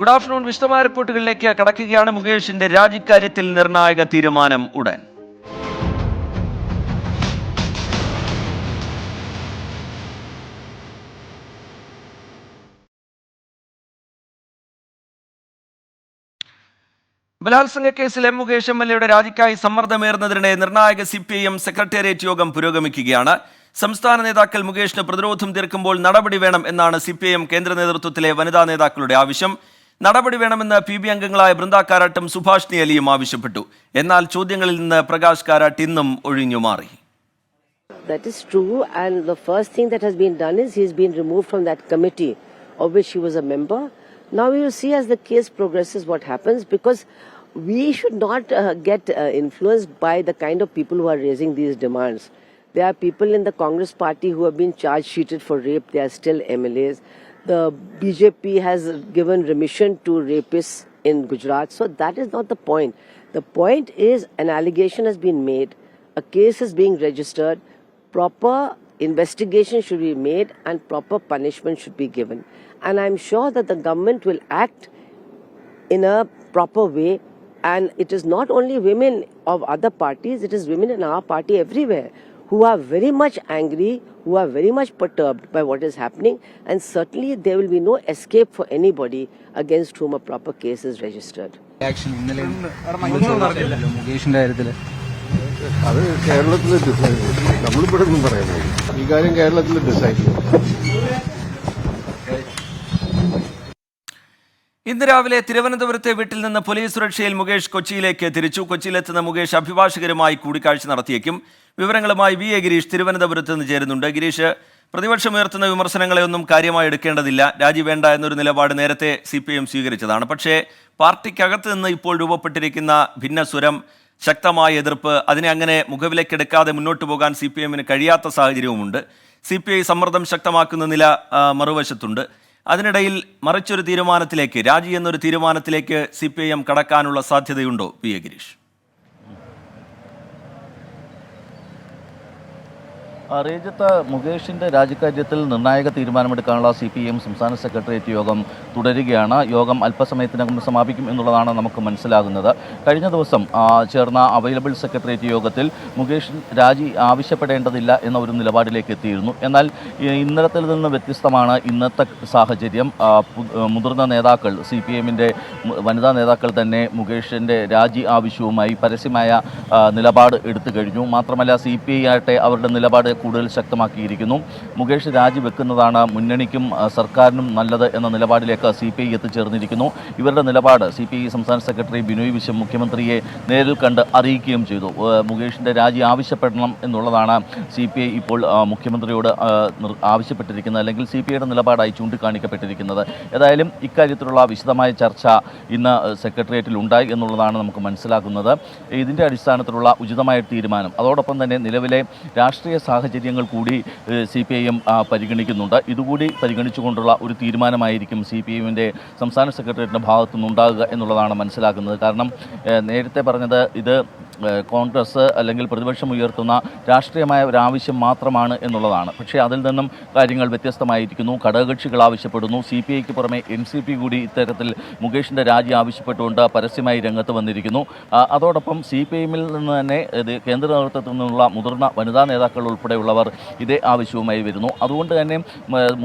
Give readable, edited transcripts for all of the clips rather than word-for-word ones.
Good afternoon. വിശദമായ റിപ്പോർട്ടുകളിലേക്ക് കടക്കുകയാണ്. മുകേഷിന്റെ രാജിക്കാര്യത്തിൽ നിർണായക തീരുമാനം ഉടൻ. ബലാത്സംഗ കേസിൽ എം മുകേഷ് MLA രാജിക്കായി സമ്മർദ്ദമേറുന്നതിനിടെ നിർണായക CPIM സെക്രട്ടേറിയറ്റ് യോഗം പുരോഗമിക്കുകയാണ്. സംസ്ഥാന നേതാക്കൾ മുകേഷിന് പ്രതിരോധം തീർക്കുമ്പോൾ നടപടി വേണം എന്നാണ് CPIM കേന്ദ്ര നേതൃത്വത്തിലെ വനിതാ നേതാക്കളുടെ ആവശ്യം. നടപടി വേണമെന്ന് PB അംഗങ്ങളായ ബൃന്ദ കാരാട്ടും സുഭാഷിണി അലിയും ആവശ്യപ്പെട്ടു. എന്നാൽ ചോദ്യങ്ങളിൽ നിന്ന് പ്രകാശ് കാരാട്ട് ഇന്നും ഒഴിഞ്ഞു മാറി. That is true, and the first thing that has been done is he's been removed from that committee of which he was a member. Now we will see as the case progresses what happens, because we should not get influenced by the kind of people who are raising these demands. There are people in the Congress party who have been charge sheeted for rape. They are still MLAs. The BJP has given remission to rapists in Gujarat. So that is not the point. The point is an allegation has been made, a case is being registered, proper investigation should be made and proper punishment should be given. And I'm sure that the government will act in a proper way. And it is not only women of other parties, it is women in our party everywhere who are very much angry, who are very much perturbed by what is happening, and certainly there will be no escape for anybody against whom a proper case is registered. മുകേഷിന്റെ കാര്യത്തില് അത് കേരളത്തിൽ decide ചെയ്യും. നമ്മളിവിടെ ഒന്നും പറയുന്നത് ഈ കാര്യം കേരളത്തിൽ ഡിസൈഡ് ചെയ്യും. ഇന്ന് രാവിലെ തിരുവനന്തപുരത്തെ വീട്ടിൽ നിന്ന് പോലീസ് സുരക്ഷയിൽ മുകേഷ് കൊച്ചിയിലേക്ക് തിരിച്ചു. കൊച്ചിയിലെത്തുന്ന മുകേഷ് അഭിഭാഷകരുമായി കൂടിക്കാഴ്ച നടത്തിയേക്കും. വിവരങ്ങളുമായി VA ഗിരീഷ് തിരുവനന്തപുരത്ത് നിന്ന് ചേരുന്നുണ്ട്. ഗിരീഷ്, പ്രതിപക്ഷമുയർത്തുന്ന വിമർശനങ്ങളെയൊന്നും കാര്യമായി എടുക്കേണ്ടതില്ല, രാജി വേണ്ട എന്നൊരു നിലപാട് നേരത്തെ CPIM സ്വീകരിച്ചതാണ്. പക്ഷേ പാർട്ടിക്കകത്ത് നിന്ന് ഇപ്പോൾ രൂപപ്പെട്ടിരിക്കുന്ന ഭിന്നസ്വരം, ശക്തമായ എതിർപ്പ്, അതിനെ അങ്ങനെ മുഖവിലക്കെടുക്കാതെ മുന്നോട്ട് പോകാൻ CPIM-ന് കഴിയാത്ത സാഹചര്യവുമുണ്ട്. CPI സമ്മർദ്ദം ശക്തമാക്കുന്ന നില മറുവശത്തുണ്ട്. അതിനിടയിൽ മറിച്ചൊരു തീരുമാനത്തിലേക്ക്, രാജി എന്നൊരു തീരുമാനത്തിലേക്ക് CPIM കടക്കാനുള്ള സാധ്യതയുണ്ടോ VA ഗിരീഷ്? റേജത്ത്, മുകേഷിൻ്റെ രാജിക്കാര്യത്തിൽ നിർണായക തീരുമാനമെടുക്കാനുള്ള CPIM സംസ്ഥാന സെക്രട്ടേറിയറ്റ് യോഗം തുടരുകയാണ്. യോഗം അല്പസമയത്തിനകം സമാപിക്കും എന്നുള്ളതാണ് നമുക്ക് മനസ്സിലാകുന്നത്. കഴിഞ്ഞ ദിവസം ചേർന്ന അവൈലബിൾ സെക്രട്ടേറിയറ്റ് യോഗത്തിൽ മുകേഷ് രാജി ആവശ്യപ്പെടേണ്ടതില്ല എന്ന ഒരു നിലപാടിലേക്ക് എത്തിയിരുന്നു. എന്നാൽ ഇന്നലത്തിൽ നിന്ന് വ്യത്യസ്തമാണ് ഇന്നത്തെ സാഹചര്യം. മുതിർന്ന നേതാക്കൾ, CPIM-ൻ്റെ വനിതാ നേതാക്കൾ തന്നെ മുകേഷിൻ്റെ രാജി ആവശ്യവുമായി പരസ്യമായ നിലപാട് എടുത്തു കഴിഞ്ഞു. മാത്രമല്ല CPI ആകട്ടെ അവരുടെ നിലപാട് കൂടുതൽ ശക്തമാക്കിയിരിക്കുന്നു. മുകേഷ് രാജിവെക്കുന്നതാണ് മുന്നണിക്കും സർക്കാരിനും നല്ലത് എന്ന നിലപാടിലേക്ക് CPI എത്തിച്ചേർന്നിരിക്കുന്നു. ഇവരുടെ നിലപാട് CPI സംസ്ഥാന സെക്രട്ടറി ബിനോയ് വിശ്വം മുഖ്യമന്ത്രിയെ നേരിൽ കണ്ട് അറിയിക്കുകയും ചെയ്തു. മുകേഷിൻ്റെ രാജി ആവശ്യപ്പെടണം എന്നുള്ളതാണ് CPI ഇപ്പോൾ മുഖ്യമന്ത്രിയോട് ആവശ്യപ്പെട്ടിരിക്കുന്നത്, അല്ലെങ്കിൽ CPIയുടെ നിലപാടായി ചൂണ്ടിക്കാണിക്കപ്പെട്ടിരിക്കുന്നത്. ഏതായാലും ഇക്കാര്യത്തിലുള്ള വിശദമായ ചർച്ച ഇന്ന് സെക്രട്ടേറിയറ്റിൽ ഉണ്ടായി എന്നുള്ളതാണ് നമുക്ക് മനസ്സിലാക്കുന്നത്. ഇതിൻ്റെ അടിസ്ഥാനത്തിലുള്ള ഉചിതമായ തീരുമാനം, അതോടൊപ്പം തന്നെ നിലവിലെ രാഷ്ട്രീയ സാഹചര്യങ്ങൾ കൂടി CPIM പരിഗണിക്കുന്നുണ്ട്. ഇതുകൂടി പരിഗണിച്ചുകൊണ്ടുള്ള ഒരു തീരുമാനമായിരിക്കും CPIM-ൻ്റെ സംസ്ഥാന സെക്രട്ടേറിയറ്റിൻ്റെ ഭാഗത്തുനിന്നുണ്ടാകുക എന്നുള്ളതാണ് മനസ്സിലാക്കുന്നത്. കാരണം നേരത്തെ പറഞ്ഞത് ഇത് കോൺഗ്രസ് അല്ലെങ്കിൽ പ്രതിപക്ഷം ഉയർത്തുന്ന രാഷ്ട്രീയമായ ഒരു ആവശ്യം മാത്രമാണ് എന്നുള്ളതാണ്. പക്ഷേ അതിൽ നിന്നും കാര്യങ്ങൾ വ്യത്യസ്തമായിരിക്കുന്നു. ഘടകകക്ഷികൾ ആവശ്യപ്പെടുന്നു. CPIക്ക് പുറമെ NCP കൂടി ഇത്തരത്തിൽ മുകേഷിൻ്റെ രാജി ആവശ്യപ്പെട്ടുകൊണ്ട് പരസ്യമായി രംഗത്ത് വന്നിരിക്കുന്നു. അതോടൊപ്പം CPIM-ൽ നിന്ന് തന്നെ കേന്ദ്ര നേതൃത്വത്തിൽ നിന്നുള്ള മുതിർന്ന വനിതാ നേതാക്കൾ ഉൾപ്പെടെയുള്ളവർ ഇതേ ആവശ്യവുമായി വരുന്നു. അതുകൊണ്ട് തന്നെ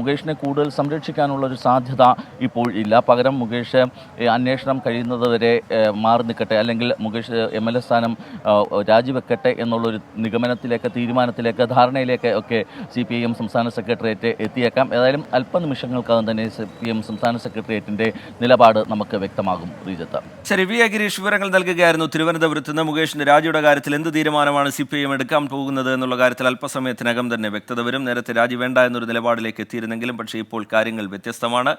മുകേഷിനെ കൂടുതൽ സംരക്ഷിക്കാനുള്ളൊരു സാധ്യത ഇപ്പോൾ ഇല്ല. പകരം മുകേഷ് അന്വേഷണം കഴിയുന്നതുവരെ മാറി നിൽക്കട്ടെ, അല്ലെങ്കിൽ മുകേഷ് MLA സ്ഥാനം രാജിവെക്കട്ടെ എന്നുള്ളൊരു നിഗമനത്തിലേക്ക്, തീരുമാനത്തിലേക്ക്, ധാരണയിലേക്ക് ഒക്കെ CPIM സംസ്ഥാന സെക്രട്ടേറിയറ്റ് എത്തിയേക്കാം. ഏതായാലും അല്പനിമിഷങ്ങൾക്കകം തന്നെ CPIM സംസ്ഥാന സെക്രട്ടേറിയറ്റിൻ്റെ നിലപാട് നമുക്ക് വ്യക്തമാകും. ശ്രീജിത്ത്, ശരി. VA ഗിരീഷ് വിവരങ്ങൾ നൽകുകയായിരുന്നു തിരുവനന്തപുരത്ത് നിന്ന്. മുകേഷിന്റെ രാജിയുടെ കാര്യത്തിൽ എന്ത് തീരുമാനമാണ് CPIM എടുക്കാൻ പോകുന്നത് എന്നുള്ള കാര്യത്തിൽ അല്പസമയത്തിനകം തന്നെ വ്യക്തത വരും. നേരത്തെ രാജി വേണ്ട എന്നൊരു നിലപാടിലേക്ക് എത്തിയിരുന്നെങ്കിലും പക്ഷേ ഇപ്പോൾ കാര്യങ്ങൾ വ്യത്യസ്തമാണ്.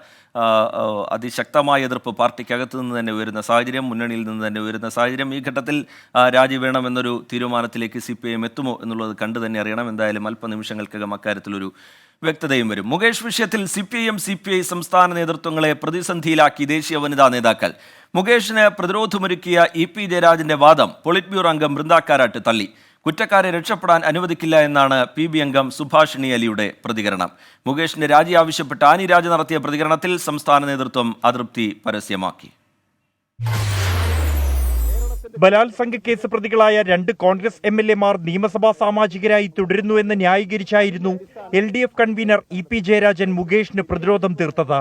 അതിശക്തമായ എതിർപ്പ് പാർട്ടിക്കകത്ത് നിന്ന് തന്നെ ഉയരുന്ന സാഹചര്യം, മുന്നണിയിൽ നിന്ന് തന്നെ ഉയരുന്ന സാഹചര്യം. ഈ ഘട്ടത്തിൽ രാജി വേണമെന്നൊരു തീരുമാനത്തിലേക്ക് CPIM എത്തുമോ എന്നുള്ളത് കണ്ടു തന്നെ അറിയണം. എന്തായാലും അല്പനിമിഷങ്ങൾക്കകം അക്കാര്യത്തിലൊരു വ്യക്തതയും വരും. മുകേഷ് വിഷയത്തിൽ CPI സംസ്ഥാന നേതൃത്വങ്ങളെ പ്രതിസന്ധിയിലാക്കി ദേശീയ വനിതാ നേതാക്കൾ. മുകേഷിന് പ്രതിരോധമൊരുക്കിയ EP ജയരാജന്റെ വാദം പൊളിറ്റ് ബ്യൂറോ അംഗം ബൃന്ദ കാരാട്ട് തള്ളി. കുറ്റക്കാരെ രക്ഷപ്പെടാൻ അനുവദിക്കില്ല എന്നാണ് PB അംഗം സുഭാഷിണി അലിയുടെ പ്രതികരണം. മുകേഷിന്റെ രാജി ആവശ്യപ്പെട്ട് ആനി രാജ നടത്തിയ പ്രതികരണത്തിൽ സംസ്ഥാന നേതൃത്വം അതൃപ്തി പരസ്യമാക്കി. ബലാത്സംഗ കേസ് പ്രതികളായ 2 കോൺഗ്രസ് MLA-മാർ നിയമസഭാ സാമാജികരായി തുടരുന്നുവെന്ന് ന്യായീകരിച്ചായിരുന്നു LDF കൺവീനർ EP ജയരാജൻ മുകേഷിന് പ്രതിരോധം തീർത്തത്.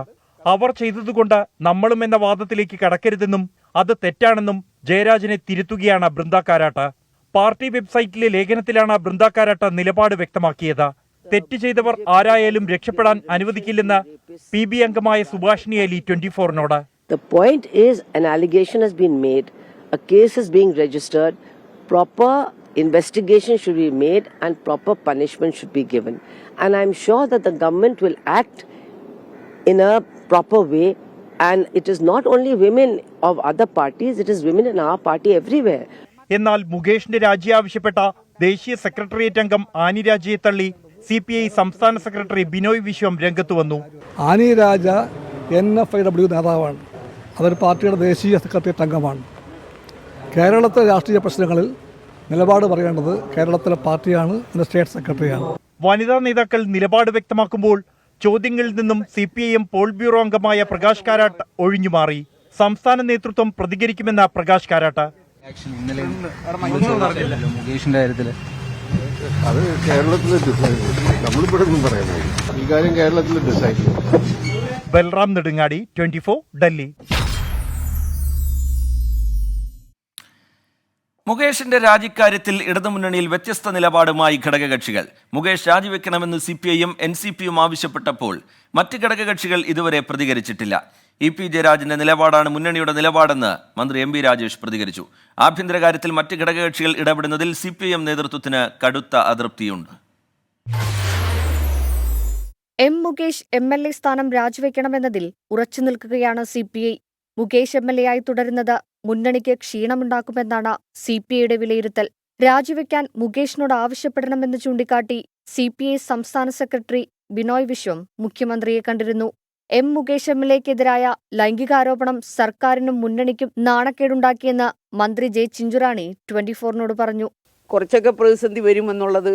അവർ ചെയ്തതുകൊണ്ട് നമ്മളും എന്ന വാദത്തിലേക്ക് കടക്കരുതെന്നും അത് തെറ്റാണെന്നും ജയരാജനെ തിരുത്തുകയാണ് ബൃന്ദ കാരാട്ട്. പാർട്ടി വെബ്സൈറ്റിലെ ലേഖനത്തിലാണ് ബൃന്ദ കാരാട്ട് നിലപാട് വ്യക്തമാക്കിയത്. തെറ്റ് ചെയ്തവർ ആരായാലും രക്ഷപ്പെടാൻ അനുവദിക്കില്ലെന്ന് PB അംഗമായ Subhashini Ali 24-നോട്. The point is, an allegation has been made, a case is being registered, proper investigation should be made and proper punishment should be given. And I'm sure that the government will act in a proper way, and it is not only women of other parties, it is women in our party everywhere. എന്നാൽ മുകേഷിന്റെ രാജി ആവശ്യപ്പെട്ട ദേശീയ secretariat അംഗം Annie രാജയെ തള്ളി CPI സംസ്ഥാന secretary Binoy Viswam രംഗത്ത് വന്നു. ആനി രാജ NFIW നേതാവാണ്. അതൊരു പാർട്ടിയുടെ ദേശീയ സെക്രട്ടേറിയറ്റ് അംഗമാണ്. കേരളത്തിലെ രാഷ്ട്രീയ പ്രശ്നങ്ങളിൽ നിലപാട് പറയേണ്ടത് കേരളത്തിലെ പാർട്ടിയാണ്, സ്റ്റേറ്റ് സെക്രട്ടറിയാണ്. വനിതാ നേതാക്കൾ നിലപാട് വ്യക്തമാക്കുമ്പോൾ ചോദ്യങ്ങളിൽ നിന്നും CPIM പോൾ ബ്യൂറോ അംഗമായ പ്രകാശ് കാരാട്ട് ഒഴിഞ്ഞുമാറി. സംസ്ഥാന നേതൃത്വം പ്രതികരിക്കുമെന്ന പ്രകാശ് കാരാട്ട്. മുകേഷിന്റെ കാര്യത്തില് അത് കേരളത്തിലെ ഡിസൈഡ്, നമ്മളിവിടെ ഒന്നും പറയാൻ ഈ കാര്യം കേരളത്തിലെ ഡിസൈഡ്. ബൽറാം നെടുങ്ങാടി, 24, ഡൽഹി. മുകേഷിന്റെ രാജിക്കാര്യത്തിൽ ഇടതുമുന്നണിയിൽ വ്യത്യസ്ത നിലപാടുമായി ഘടകകക്ഷികൾ. മുകേഷ് രാജിവെക്കണമെന്ന് CPIയും NCPയും ആവശ്യപ്പെട്ടപ്പോൾ മറ്റ് ഘടകകക്ഷികൾ ഇതുവരെ പ്രതികരിച്ചിട്ടില്ല. EP ജയരാജന്റെ നിലപാടാണ് മുന്നണിയുടെ നിലപാടെന്ന് മന്ത്രി MB രാജേഷ് പ്രതികരിച്ചു. ആഭ്യന്തര കാര്യത്തിൽ മറ്റ് ഘടകകക്ഷികൾ ഇടപെടുന്നതിൽ CPIM നേതൃത്വത്തിന് കടുത്ത അതൃപ്തിയുണ്ട്. മുകേഷ് MLA സ്ഥാനം രാജിവെക്കണമെന്നതിൽ ഉറച്ചു നിൽക്കുകയാണ് CPI. മുകേഷ് MLA ആയി തുടരുന്നത് മുന്നണിക്ക് ക്ഷീണമുണ്ടാക്കുമെന്നാണ് CPIയുടെ വിലയിരുത്തൽ. രാജിവെക്കാൻ മുകേഷിനോട് ആവശ്യപ്പെടണമെന്ന് ചൂണ്ടിക്കാട്ടി CPI സംസ്ഥാന സെക്രട്ടറി ബിനോയ് വിശ്വം മുഖ്യമന്ത്രിയെ കണ്ടിരുന്നു. മുകേഷ് MLAക്കെതിരായ ലൈംഗികാരോപണം സർക്കാരിനും മുന്നണിക്കും നാണക്കേടുണ്ടാക്കിയെന്ന് മന്ത്രി ജെ ചിഞ്ചുറാണി 24-നോട് പറഞ്ഞു. കുറച്ചൊക്കെ പ്രതിസന്ധി വരുമെന്നുള്ളത്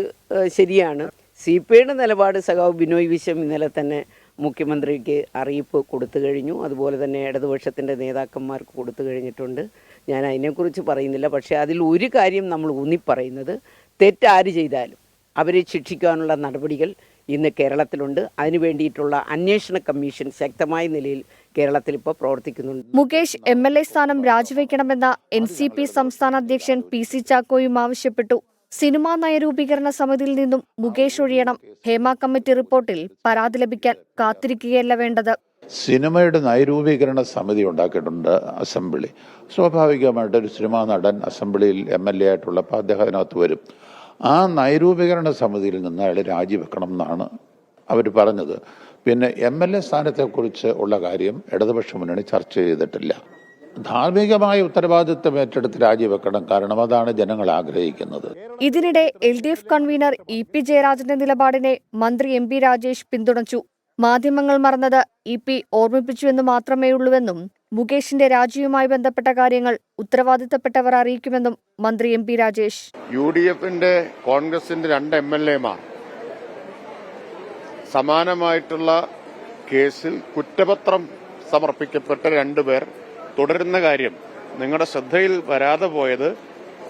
ശരിയാണ്. CPIയുടെ നിലപാട് സഖാവ് ബിനോയ് വിശ്വം ഇന്നലെ തന്നെ മുഖ്യമന്ത്രിക്ക് അറിയിപ്പ് കൊടുത്തു കഴിഞ്ഞു. അതുപോലെ തന്നെ ഇടതുപക്ഷത്തിൻ്റെ നേതാക്കന്മാർക്ക് കൊടുത്തു കഴിഞ്ഞിട്ടുണ്ട്. ഞാൻ അതിനെക്കുറിച്ച് പറയുന്നില്ല. പക്ഷേ അതിൽ ഒരു കാര്യം നമ്മൾ ഊന്നിപ്പറയുന്നത്, തെറ്റാര് ചെയ്താലും അവരെ ശിക്ഷിക്കാനുള്ള നടപടികൾ ഇന്ന് കേരളത്തിലുണ്ട്. അതിനു വേണ്ടിയിട്ടുള്ള അന്വേഷണ കമ്മീഷൻ ശക്തമായ നിലയിൽ കേരളത്തിൽ ഇപ്പോൾ പ്രവർത്തിക്കുന്നുണ്ട്. മുകേഷ് MLA സ്ഥാനം രാജിവെക്കണമെന്ന NCP സംസ്ഥാന അധ്യക്ഷൻ PC ചാക്കോയും ആവശ്യപ്പെട്ടു. സിനിമാ നയരൂപീകരണ സമിതിയിൽ നിന്നും മുകേഷ് ഒഴിയണം. ഹേമ കമ്മിറ്റി റിപ്പോർട്ടിൽ പരാതി ലഭിക്കാൻ കാത്തിരിക്കുകയല്ല വേണ്ടത്. സിനിമയുടെ നയരൂപീകരണ സമിതി ഉണ്ടാക്കിയിട്ടുണ്ട് അസംബ്ലി. സ്വാഭാവികമായിട്ടൊരു സിനിമാ നടൻ അസംബ്ലിയിൽ MLA ആയിട്ടുള്ളപ്പോൾ അദ്ദേഹം അതിനകത്ത് വരും. ആ നയരൂപീകരണ സമിതിയിൽ നിന്ന് അയാൾ രാജിവെക്കണം എന്നാണ് അവർ പറഞ്ഞത്. പിന്നെ MLA സ്ഥാനത്തെക്കുറിച്ച് ഉള്ള കാര്യം ഇടതുപക്ഷ മുന്നണി ചർച്ച ചെയ്തിട്ടില്ല. ധാർമ്മികമായ ഉത്തരവാദിത്വം ഏറ്റെടുത്ത് രാജിവെക്കണം. കാരണം അതാണ് ജനങ്ങൾ ആഗ്രഹിക്കുന്നത്. ഇതിനിടെ LDF കൺവീനർ EP ജയരാജന്റെ നിലപാടിനെ മന്ത്രി MB രാജേഷ് പിന്തുണച്ചു. മാധ്യമങ്ങൾ മറന്നത് EP ഓർമ്മിപ്പിച്ചുവെന്ന് മാത്രമേയുള്ളൂവെന്നും മുകേഷിന്റെ രാജിയുമായി ബന്ധപ്പെട്ട കാര്യങ്ങൾ ഉത്തരവാദിത്തപ്പെട്ടവർ അറിയിക്കുമെന്നും മന്ത്രി MB രാജേഷ്. UDFന്റെ കോൺഗ്രസിന്റെ 2 MLA-മാർ സമാനമായിട്ടുള്ള കേസിൽ കുറ്റപത്രം സമർപ്പിക്കപ്പെട്ട 2 പേർ തുടരുന്ന കാര്യം നിങ്ങളുടെ ശ്രദ്ധയിൽ വരാതെ പോയത്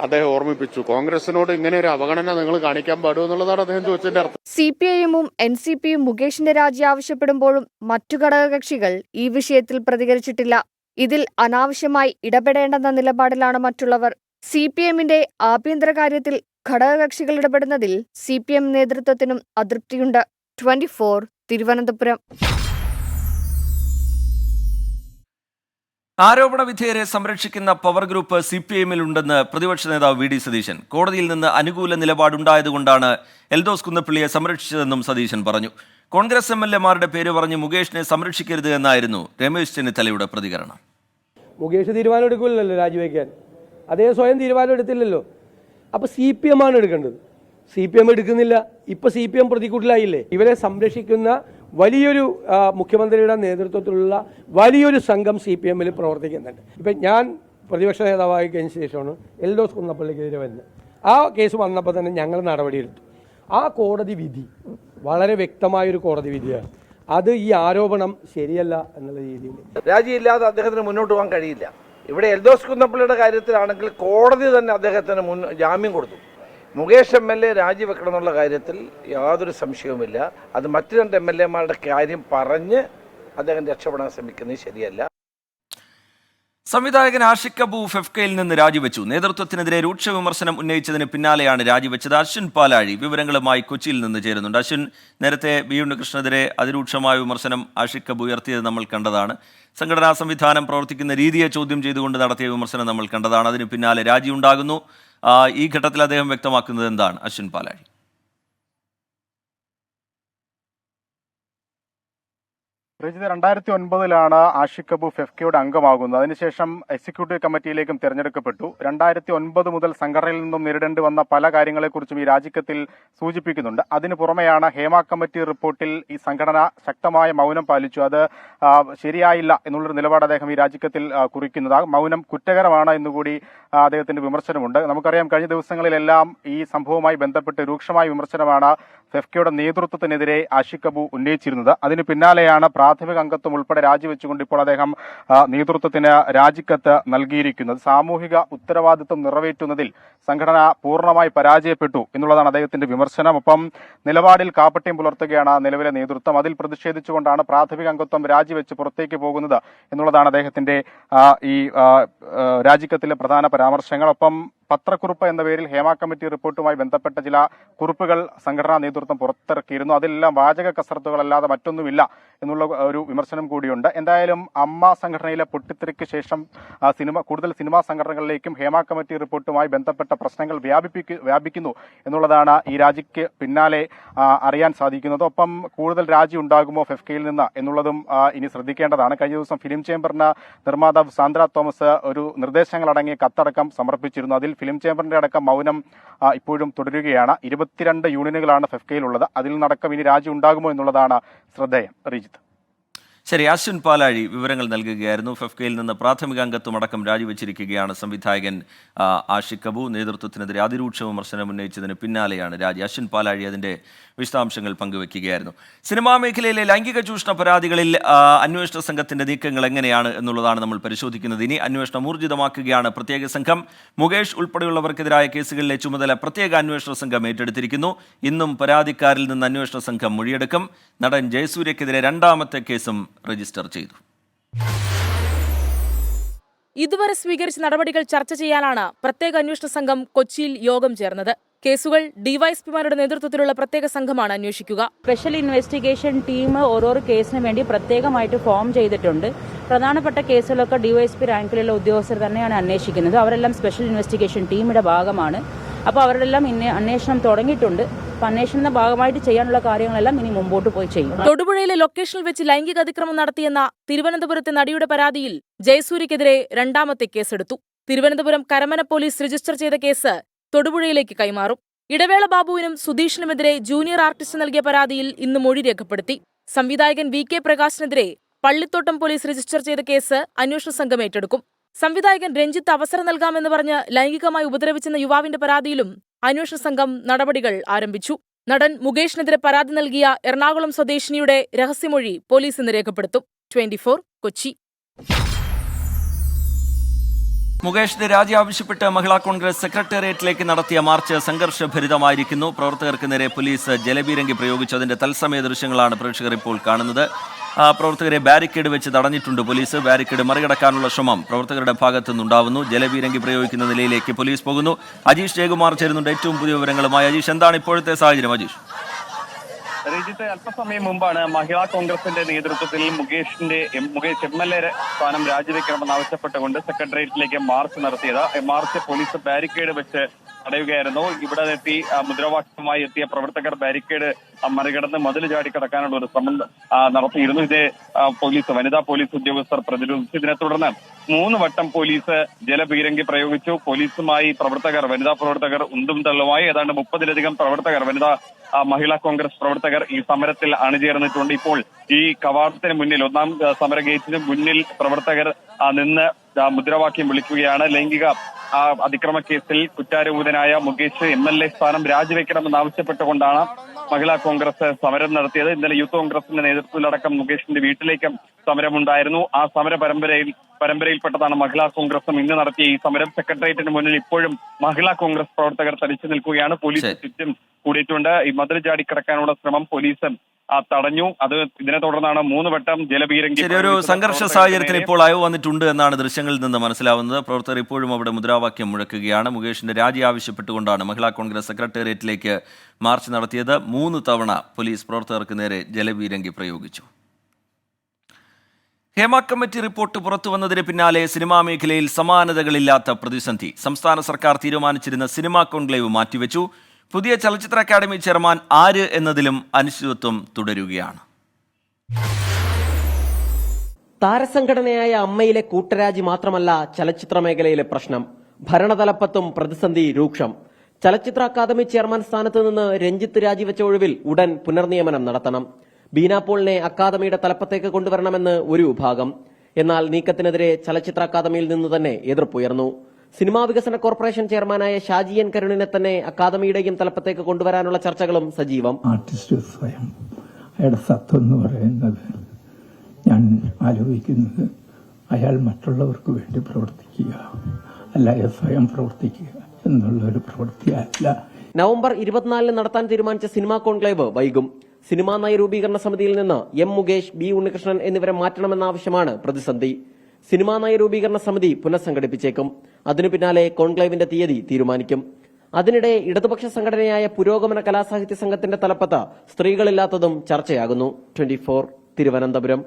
അദ്ദേഹം ഓർമ്മിപ്പിച്ചു. കോൺഗ്രസിനോട് ഇങ്ങനെ ഒരു അവഗണന നിങ്ങൾ കാണിക്കാൻ പാടുമോ എന്നുള്ളതാണ് അദ്ദേഹം ചോദിച്ചതിന്റെ അർത്ഥം. CPIയും NCPയും മുകേഷിന്റെ രാജി ആവശ്യപ്പെടുമ്പോഴും മറ്റു ഘടകകക്ഷികൾ ഈ വിഷയത്തിൽ പ്രതികരിച്ചിട്ടില്ല. ഇതിൽ അനാവശ്യമായി ഇടപെടേണ്ടെന്ന നിലപാടിലാണ് മറ്റുള്ളവർ. CPMന്റെ ആഭ്യന്തര കാര്യത്തിൽ ഘടകകക്ഷികൾ ഇടപെടുന്നതിൽ CPM നേതൃത്വത്തിനും അതൃപ്തിയുണ്ട്. 24, തിരുവനന്തപുരം. ആരോപണ വിധേയരെ സംരക്ഷിക്കുന്ന പവർ ഗ്രൂപ്പ് CPIമ്മിലുണ്ടെന്ന് പ്രതിപക്ഷ നേതാവ് VD സതീശൻ. കോടതിയിൽ നിന്ന് അനുകൂല നിലപാടുണ്ടായതുകൊണ്ടാണ് എൽദോസ് കുന്നപ്പള്ളിയെ സംരക്ഷിച്ചതെന്നും സതീശൻ പറഞ്ഞു. കോൺഗ്രസ് MLA-മാരുടെ പേര് പറഞ്ഞ് മുകേഷിനെ സംരക്ഷിക്കരുത് എന്നായിരുന്നു രമേശ് ചെന്നിത്തലയുടെ പ്രതികരണം. മുകേഷ് തീരുമാനം എടുക്കില്ലല്ലോ രാജിവെക്കാൻ. അദ്ദേഹം സ്വയം തീരുമാനം എടുത്തില്ലല്ലോ. അപ്പോൾ CPM ആണ് എടുക്കേണ്ടത്. CPM എടുക്കുന്നില്ല. ഇപ്പോൾ CPM പ്രതിക്കൂട്ടിലായില്ലേ. ഇവരെ സംരക്ഷിക്കുന്ന വലിയൊരു മുഖ്യമന്ത്രിയുടെ നേതൃത്വത്തിലുള്ള വലിയൊരു സംഘം CPMൽ പ്രവർത്തിക്കുന്നുണ്ട്. ഇപ്പം ഞാൻ പ്രതിപക്ഷ നേതാവായി കഴിഞ്ഞ ശേഷമാണ് എൽദോസ് കുന്നപ്പള്ളിക്കെതിരെ വരുന്നത്. ആ കേസ് വന്നപ്പോൾ തന്നെ ഞങ്ങൾ നടപടിയെടുത്തു. ആ കോടതി വിധി വളരെ വ്യക്തമായൊരു കോടതി വിധിയാണ്. അത് ഈ ആരോപണം ശരിയല്ല എന്നുള്ള രീതിയിൽ രാജിയില്ലാതെ അദ്ദേഹത്തിന് മുന്നോട്ട് പോകാൻ കഴിയില്ല. ഇവിടെ എൽദോസ് കുന്നപ്പള്ളിയുടെ കാര്യത്തിലാണെങ്കിൽ കോടതി തന്നെ അദ്ദേഹത്തിന് ജാമ്യം കൊടുത്തു. മുകേഷ് MLA രാജിവെക്കണം എന്നുള്ള കാര്യത്തിൽ യാതൊരു സംശയവുമില്ല. അത് മറ്റു 2 MLA-മാരുടെ കാര്യം പറഞ്ഞ് അദ്ദേഹം രക്ഷപ്പെടാൻ ശ്രമിക്കുന്നത് ശരിയല്ല. സംവിധായകൻ ആഷിഖ് അബു ഫെഫ്കയിൽ നിന്ന് രാജിവെച്ചു. നേതൃത്വത്തിനെതിരെ രൂക്ഷ വിമർശനം ഉന്നയിച്ചതിന് പിന്നാലെയാണ് രാജിവെച്ചത്. അശ്വിൻ പാലാഴി വിവരങ്ങളുമായി കൊച്ചിയിൽ നിന്ന് ചേരുന്നുണ്ട്. അശ്വിൻ, നേരത്തെ ബി ഉണ്ണികൃഷ്ണനെതിരെ അതിരൂക്ഷമായ വിമർശനം ആഷിഖ് അബു ഉയർത്തിയത് നമ്മൾ കണ്ടതാണ്. സംഘടനാ സംവിധാനം പ്രവർത്തിക്കുന്ന രീതിയെ ചോദ്യം ചെയ്തുകൊണ്ട് നടത്തിയ വിമർശനം നമ്മൾ കണ്ടതാണ്. അതിന് പിന്നാലെ രാജി ഉണ്ടാകുന്നു. ഈ ഘട്ടത്തിൽ അദ്ദേഹം വ്യക്തമാക്കുന്നത് എന്താണ്? അശ്വിൻ പാലാഴി. രജിത, 2009 ആഷിഖ് അബു ഫെഫ്കയുടെ അംഗമാകുന്നത്. അതിനുശേഷം എക്സിക്യൂട്ടീവ് കമ്മിറ്റിയിലേക്കും തിരഞ്ഞെടുക്കപ്പെട്ടു. 2009 മുതൽ സംഘടനയിൽ നിന്നും നേരിടേണ്ടി വന്ന പല കാര്യങ്ങളെക്കുറിച്ചും ഈ രാജിക്കത്തിൽ സൂചിപ്പിക്കുന്നുണ്ട്. അതിനു പുറമെയാണ് ഹേമ കമ്മിറ്റി റിപ്പോർട്ടിൽ ഈ സംഘടന ശക്തമായ മൗനം പാലിച്ചു. അത് ശരിയായില്ല എന്നുള്ളൊരു നിലപാട് അദ്ദേഹം ഈ രാജിക്കത്തിൽ കുറിക്കുന്നത്. ആ മൗനം കുറ്റകരമാണ് എന്നുകൂടി അദ്ദേഹത്തിന്റെ വിമർശനമുണ്ട്. നമുക്കറിയാം, കഴിഞ്ഞ ദിവസങ്ങളിലെല്ലാം ഈ സംഭവവുമായി ബന്ധപ്പെട്ട് രൂക്ഷമായ വിമർശനമാണ് ഫെഫ്കയുടെ നേതൃത്വത്തിനെതിരെ ആഷിഖ് അബു ഉന്നയിച്ചിരുന്നത്. അതിന് പിന്നാലെയാണ് പ്രാഥമിക അംഗത്വം ഉൾപ്പെടെ രാജിവെച്ചുകൊണ്ട് ഇപ്പോൾ അദ്ദേഹം നേതൃത്വത്തിന് രാജിക്കത്ത് നൽകിയിരിക്കുന്നത്. സാമൂഹിക ഉത്തരവാദിത്വം നിറവേറ്റുന്നതിൽ സംഘടന പൂർണ്ണമായി പരാജയപ്പെട്ടു എന്നുള്ളതാണ് അദ്ദേഹത്തിന്റെ വിമർശനം. ഒപ്പം നിലപാടിൽ കാപട്യം പുലർത്തുകയാണ് നിലവിലെ നേതൃത്വം. അതിൽ പ്രതിഷേധിച്ചുകൊണ്ടാണ് പ്രാഥമിക അംഗത്വം രാജിവെച്ച് പുറത്തേക്ക് പോകുന്നത് എന്നുള്ളതാണ് അദ്ദേഹത്തിന്റെ ഈ രാജിക്കത്തിലെ പ്രധാന പരാമർശങ്ങൾ. ഒപ്പം പത്രക്കുറിപ്പ് എന്ന പേരിൽ ഹേമ കമ്മിറ്റി റിപ്പോർട്ടുമായി ബന്ധപ്പെട്ട ചില കുറിപ്പുകൾ സംഘടനാ നേതൃത്വം പുറത്തിറക്കിയിരുന്നു. അതിലെല്ലാം വാചക കസർത്തുകളല്ലാതെ മറ്റൊന്നുമില്ല എന്നുള്ള ഒരു വിമർശനം കൂടിയുണ്ട്. എന്തായാലും അമ്മ സംഘടനയിലെ പൊട്ടിത്തെറിക്ക് ശേഷം കൂടുതൽ സിനിമാ സംഘടനകളിലേക്കും ഹേമ കമ്മിറ്റി റിപ്പോർട്ടുമായി ബന്ധപ്പെട്ട പ്രശ്നങ്ങൾ വ്യാപിക്കുന്നു എന്നുള്ളതാണ് ഈ രാജിക്ക് പിന്നാലെ അറിയാൻ സാധിക്കുന്നത്. ഒപ്പം കൂടുതൽ രാജി ഉണ്ടാകുമോ ഫെഫ്കയിൽ നിന്ന് എന്നുള്ളതും ഇനി ശ്രദ്ധിക്കേണ്ടതാണ്. കഴിഞ്ഞ ദിവസം ഫിലിം ചേംബറിന് നിർമ്മാതാവ് സാന്ദ്ര തോമസ് ഒരു നിർദ്ദേശങ്ങളടങ്ങിയ കത്തടക്കം സമർപ്പിച്ചിരുന്നു. അതിൽ ഫിലിം ചേംബറിന്റെ അടക്കം മൗനം ഇപ്പോഴും തുടരുകയാണ്. 22 യൂണിയനുകളാണ് ഫെഫ്കയിലുള്ളത്. അതിൽ നിന്നടക്കം ഇനി രാജി ഉണ്ടാകുമോ എന്നുള്ളതാണ് ശ്രദ്ധേയം. റീജിത്ത്. ശരി, അശ്വിൻ പാലാഴി വിവരങ്ങൾ നൽകുകയായിരുന്നു. ഫെഫ്കയിൽ നിന്ന് പ്രാഥമിക അംഗത്വം അടക്കം രാജിവെച്ചിരിക്കുകയാണ് സംവിധായകൻ ആഷിഖ് അബു. നേതൃത്വത്തിനെതിരെ അതിരൂക്ഷ വിമർശനം ഉന്നയിച്ചതിന് പിന്നാലെയാണ് രാജി. അശ്വിൻ പാലാഴി അതിന്റെ വിശദാംശങ്ങൾ പങ്കുവെക്കുകയായിരുന്നു. സിനിമാ മേഖലയിലെ ലൈംഗിക ചൂഷണ പരാതികളിൽ അന്വേഷണ സംഘത്തിന്റെ നീക്കങ്ങൾ എങ്ങനെയാണ് എന്നുള്ളതാണ് നമ്മൾ പരിശോധിക്കുന്നത്. ഇനി അന്വേഷണം ഊർജിതമാക്കുകയാണ് പ്രത്യേക സംഘം. മുകേഷ് ഉൾപ്പെടെയുള്ളവർക്കെതിരായ കേസുകളിലെ ചുമതല പ്രത്യേക അന്വേഷണ സംഘം ഏറ്റെടുത്തിരിക്കുന്നു. ഇന്നും പരാതിക്കാരിൽ നിന്ന് അന്വേഷണ സംഘം മൊഴിയെടുക്കും. നടൻ ജയസൂര്യക്കെതിരെ 2ാമത്തെ കേസും രജിസ്റ്റർ ചെയ്തു. ഇതുവരെ സ്വീകരിച്ച നടപടികൾ ചർച്ച ചെയ്യാനാണ് പ്രത്യേക അന്വേഷണ സംഘം കൊച്ചിയിൽ യോഗം ചേർന്നത്. കേസുകൾ ഡിവൈഎസ്പിമാരുടെ നേതൃത്വത്തിലുള്ള പ്രത്യേക സംഘമാണ് അന്വേഷിക്കുക. സ്പെഷ്യൽ ഇൻവെസ്റ്റിഗേഷൻ ടീം ഓരോരോ കേസിന് വേണ്ടി പ്രത്യേകമായിട്ട് ഫോം ചെയ്തിട്ടുണ്ട്. പ്രധാനപ്പെട്ട കേസുകളൊക്കെ ഡിവൈഎസ്പി റാങ്കിലുള്ള ഉദ്യോഗസ്ഥർ തന്നെയാണ് അന്വേഷിക്കുന്നത്. അവരെല്ലാം സ്പെഷ്യൽ ഇൻവെസ്റ്റിഗേഷൻ ടീമിന്റെ ഭാഗമാണ്. അപ്പോൾ അവരെല്ലാം അന്വേഷണം തുടങ്ങിയിട്ടുണ്ട്. അപ്പോൾ അന്വേഷണത്തിന്റെ ഭാഗമായിട്ട് ചെയ്യാനുള്ള കാര്യങ്ങളെല്ലാം ഇനി മുമ്പോട്ട് പോയി ചെയ്യും. തൊടുപുഴയിലെ ലൊക്കേഷനിൽ വെച്ച് ലൈംഗിക അതിക്രമം നടത്തിയെന്ന തിരുവനന്തപുരത്തെ നടിയുടെ പരാതിയിൽ ജയസൂര്യക്കെതിരെ 2ാമത്തെ കേസെടുത്തു. തിരുവനന്തപുരം കരമന പോലീസ് രജിസ്റ്റർ ചെയ്ത കേസ് തൊടുപുഴയിലേക്ക് കൈമാറും. ഇടവേള ബാബുവിനും സുധീഷിനുമെതിരെ ജൂനിയർ ആർട്ടിസ്റ്റ് നൽകിയ പരാതിയിൽ ഇന്ന് മൊഴി രേഖപ്പെടുത്തി. സംവിധായകൻ VK പ്രകാശിനെതിരെ പള്ളിത്തോട്ടം പോലീസ് രജിസ്റ്റർ ചെയ്ത കേസ് അന്വേഷണ സംഘം ഏറ്റെടുക്കും. സംവിധായകൻ രഞ്ജിത്ത് അവസരം നൽകാമെന്ന് പറഞ്ഞ് ലൈംഗികമായി ഉപദ്രവിച്ചെന്ന യുവാവിന്റെ പരാതിയിലും അന്വേഷണ സംഘം നടപടികൾ ആരംഭിച്ചു. നടൻ മുകേഷിനെതിരെ പരാതി നൽകിയ എറണാകുളം സ്വദേശിനിയുടെ രഹസ്യമൊഴി പോലീസ് ഇന്ന് രേഖപ്പെടുത്തും. 24 കൊച്ചി. മുകേഷിന്റെ രാജി ആവശ്യപ്പെട്ട് മഹിളാ കോൺഗ്രസ് സെക്രട്ടേറിയറ്റിലേക്ക് നടത്തിയ മാർച്ച് സംഘർഷഭരിതമായിരിക്കുന്നു. പ്രവർത്തകർക്ക് നേരെ പോലീസ് ജലപീരങ്കി പ്രയോഗിച്ചു. അതിന്റെ തത്സമയ ദൃശ്യങ്ങളാണ് പ്രേക്ഷകർ ഇപ്പോൾ കാണുന്നത്. പ്രവർത്തകരെ ബാരിക്കേഡ് വെച്ച് തടഞ്ഞിട്ടുണ്ട് പോലീസ്. ബാരിക്കേഡ് മറികടക്കാനുള്ള ശ്രമം പ്രവർത്തകരുടെ ഭാഗത്തു നിന്നുണ്ടാവുന്നു. ജലപീരങ്കി പ്രയോഗിക്കുന്ന നിലയിലേക്ക് പോലീസ് പോകുന്നു. അജീഷ് ജയകുമാർ ചേരുന്നുണ്ട് ഏറ്റവും പുതിയ വിവരങ്ങളുമായി. അജീഷ്, എന്താണ് ഇപ്പോഴത്തെ സാഹചര്യം? അജീഷ്. രഞ്ജിത്ത്, അല്പസമയം മുമ്പാണ് മഹിളാ കോൺഗ്രസിന്റെ നേതൃത്വത്തിൽ മുകേഷ് MLA സ്ഥാനം രാജിവെക്കണമെന്ന് ആവശ്യപ്പെട്ടുകൊണ്ട് സെക്രട്ടേറിയറ്റിലേക്ക് മാർച്ച് നടത്തിയത്. മാർച്ച് പോലീസ് ബാരിക്കേഡ് വെച്ച് തടയുകയായിരുന്നു. ഇവിടെ എത്തി മുദ്രാവാക്യവുമായി എത്തിയ പ്രവർത്തകർ ബാരിക്കേഡ് മറികടന്ന് മതിൽ ചാടി കടക്കാനുള്ള ഒരു ശ്രമം നടത്തിയിരുന്നു. ഇത് വനിതാ പോലീസ് ഉദ്യോഗസ്ഥർ പ്രതിരോധിച്ചു. ഇതിനെ തുടർന്ന് 3 വട്ടം പോലീസ് ജലപീരങ്കി പ്രയോഗിച്ചു. പോലീസുമായി വനിതാ പ്രവർത്തകർ ഉന്തും തള്ളുമായി. ഏതാണ്ട് 30-ലധികം പ്രവർത്തകർ മഹിളാ കോൺഗ്രസ് പ്രവർത്തകർ ഈ സമരത്തിൽ അണിചേർന്നിട്ടുണ്ട്. ഇപ്പോൾ ഈ കവാടത്തിന് മുന്നിൽ 1ാം സമര ഗേറ്റിന് മുന്നിൽ പ്രവർത്തകർ നിന്ന് മുദ്രാവാക്യം വിളിക്കുകയാണ്. ലൈംഗിക അതിക്രമ കേസിൽ കുറ്റാരോപിതനായ മുകേഷ് MLA സ്ഥാനം രാജിവെക്കണമെന്ന് ആവശ്യപ്പെട്ടുകൊണ്ടാണ് മഹിളാ കോൺഗ്രസ് സമരം നടത്തിയത്. ഇന്നലെ യൂത്ത് കോൺഗ്രസിന്റെ നേതൃത്വത്തിലടക്കം മുകേഷിന്റെ വീട്ടിലേക്കും സമരമുണ്ടായിരുന്നു. ആ സമര പരമ്പരയിൽപ്പെട്ടതാണ് മഹിളാ കോൺഗ്രസും ഇന്ന് നടത്തിയ ഈ സമരം. സെക്രട്ടേറിയറ്റിന് മുന്നിൽ ഇപ്പോഴും മഹിളാ കോൺഗ്രസ് പ്രവർത്തകർ തടിച്ചു നിൽക്കുകയാണ്. പോലീസ് ചുറ്റും കൂടിയിട്ടുണ്ട്. ഈ മതിൽ ചാടിക്കടക്കാനുള്ള ശ്രമം പോലീസ് തടഞ്ഞു. ഇതിനെ തുടർന്നാണ് 3 വട്ടം ജലപീരങ്കി. ഒരു സംഘർഷ സാഹചര്യത്തിന് ഇപ്പോൾ അയവ് വന്നിട്ടുണ്ട് എന്നാണ് ദൃശ്യങ്ങളിൽ നിന്ന് മനസ്സിലാവുന്നത്. പ്രവർത്തകർ ഇപ്പോഴും അവിടെ മുദ്രാവാക്യം മുഴക്കുകയാണ്. മുകേഷിന്റെ രാജി ആവശ്യപ്പെട്ടുകൊണ്ടാണ് മഹിളാ കോൺഗ്രസ് സെക്രട്ടേറിയറ്റിലേക്ക് മാർച്ച് നടത്തിയത്. 3 തവണ പോലീസ് പ്രവർത്തകർക്ക് നേരെ ജലപീരങ്കി പ്രയോഗിച്ചു. ഹേമ കമ്മിറ്റി റിപ്പോർട്ട് പുറത്തുവന്നതിന് പിന്നാലെ സിനിമാ മേഖലയിൽ സമാനതകളില്ലാത്ത പ്രതിസന്ധി. സംസ്ഥാന സർക്കാർ തീരുമാനിച്ചിരുന്ന സിനിമാ കോൺക്ലേവ് മാറ്റിവെച്ചു. പുതിയ ചലച്ചിത്ര അക്കാദമി ചെയർമാൻ ആര് എന്നതിലും അനിശ്ചിതത്വം തുടരുകയാണ്. താരസംഘടനയായ അമ്മയിലെ കൂട്ടരാജി മാത്രമല്ല ചലച്ചിത്ര മേഖലയിലെ പ്രശ്നം. ഭരണതലപ്പത്തും പ്രതിസന്ധി രൂക്ഷം. ചലച്ചിത്ര അക്കാദമി ചെയർമാൻ സ്ഥാനത്ത് നിന്ന് രഞ്ജിത്ത് രാജിവെച്ച ഒഴിവിൽ ഉടൻ പുനർനിയമനം നടത്തണം. ബീന പോളിനെ അക്കാദമിയുടെ തലപ്പത്തേക്ക് കൊണ്ടുവരണമെന്ന് ഒരു വിഭാഗം. എന്നാൽ നീക്കത്തിനെതിരെ ചലച്ചിത്ര അക്കാദമിയിൽ നിന്ന് തന്നെ എതിർപ്പുയർന്നു. സിനിമാ വികസന കോർപ്പറേഷൻ ചെയർമാനായ ഷാജി എൻ കരുണിനെ തന്നെ അക്കാദമിയുടെയും തലപ്പത്തേക്ക് കൊണ്ടുവരാനുള്ള ചർച്ചകളും സജീവം. ആർട്ടിസ്റ്റ് സ്വയം അയാളുടെ സത്വം എന്ന് പറയുന്നത് ഞാൻ ആലോചിക്കുന്നത് അയാൾ മറ്റുള്ളവർക്ക് വേണ്ടി പ്രവർത്തിക്കുക, അല്ലാതെ സ്വയം പ്രവർത്തിക്കുക എന്നുള്ളൊരു പ്രവൃത്തിയല്ല. നവംബർ 24 നടത്താൻ തീരുമാനിച്ച സിനിമാ കോൺക്ലേവ് വൈകും. സിനിമാ നയരൂപീകരണ സമിതിയിൽ നിന്ന് M. മുകേഷ്, B. ഉണ്ണികൃഷ്ണൻ എന്നിവരെ മാറ്റണമെന്ന ആവശ്യമാണ് പ്രതിസന്ധി. സിനിമാ നയരൂപീകരണ സമിതി പുനഃസംഘടിപ്പിച്ചേക്കും. അതിനു പിന്നാലെ കോൺക്ലേവിന്റെ തീയതി തീരുമാനിക്കും. അതിനിടെ ഇടതുപക്ഷ സംഘടനയായ പുരോഗമന കലാസാഹിത്യ സംഘത്തിന്റെ തലപ്പത്ത് സ്ത്രീകളില്ലാത്തതും ചർച്ചയാകുന്നു. 24 തിരുവനന്തപുരം.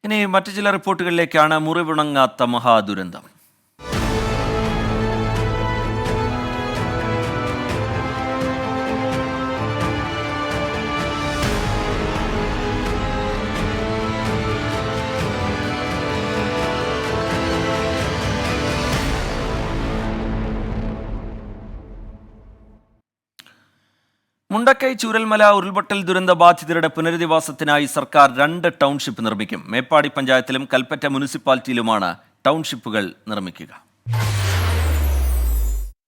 ഇനി മറ്റു ചില റിപ്പോർട്ടുകളിലേക്കാണ്. മുറിവുണങ്ങാത്ത മഹാദുരന്തം. മുണ്ടക്കൈ ചൂരൽമല ഉരുൾപൊട്ടൽ ദുരന്ത ബാധിതരുടെ പുനരധിവാസത്തിനായി സർക്കാർ 2 ടൗൺഷിപ്പ് നിർമ്മിക്കും. മേപ്പാടി പഞ്ചായത്തിലും കൽപ്പറ്റ മുനിസിപ്പാലിറ്റിയിലുമാണ് ടൗൺഷിപ്പുകൾ നിർമ്മിക്കുക.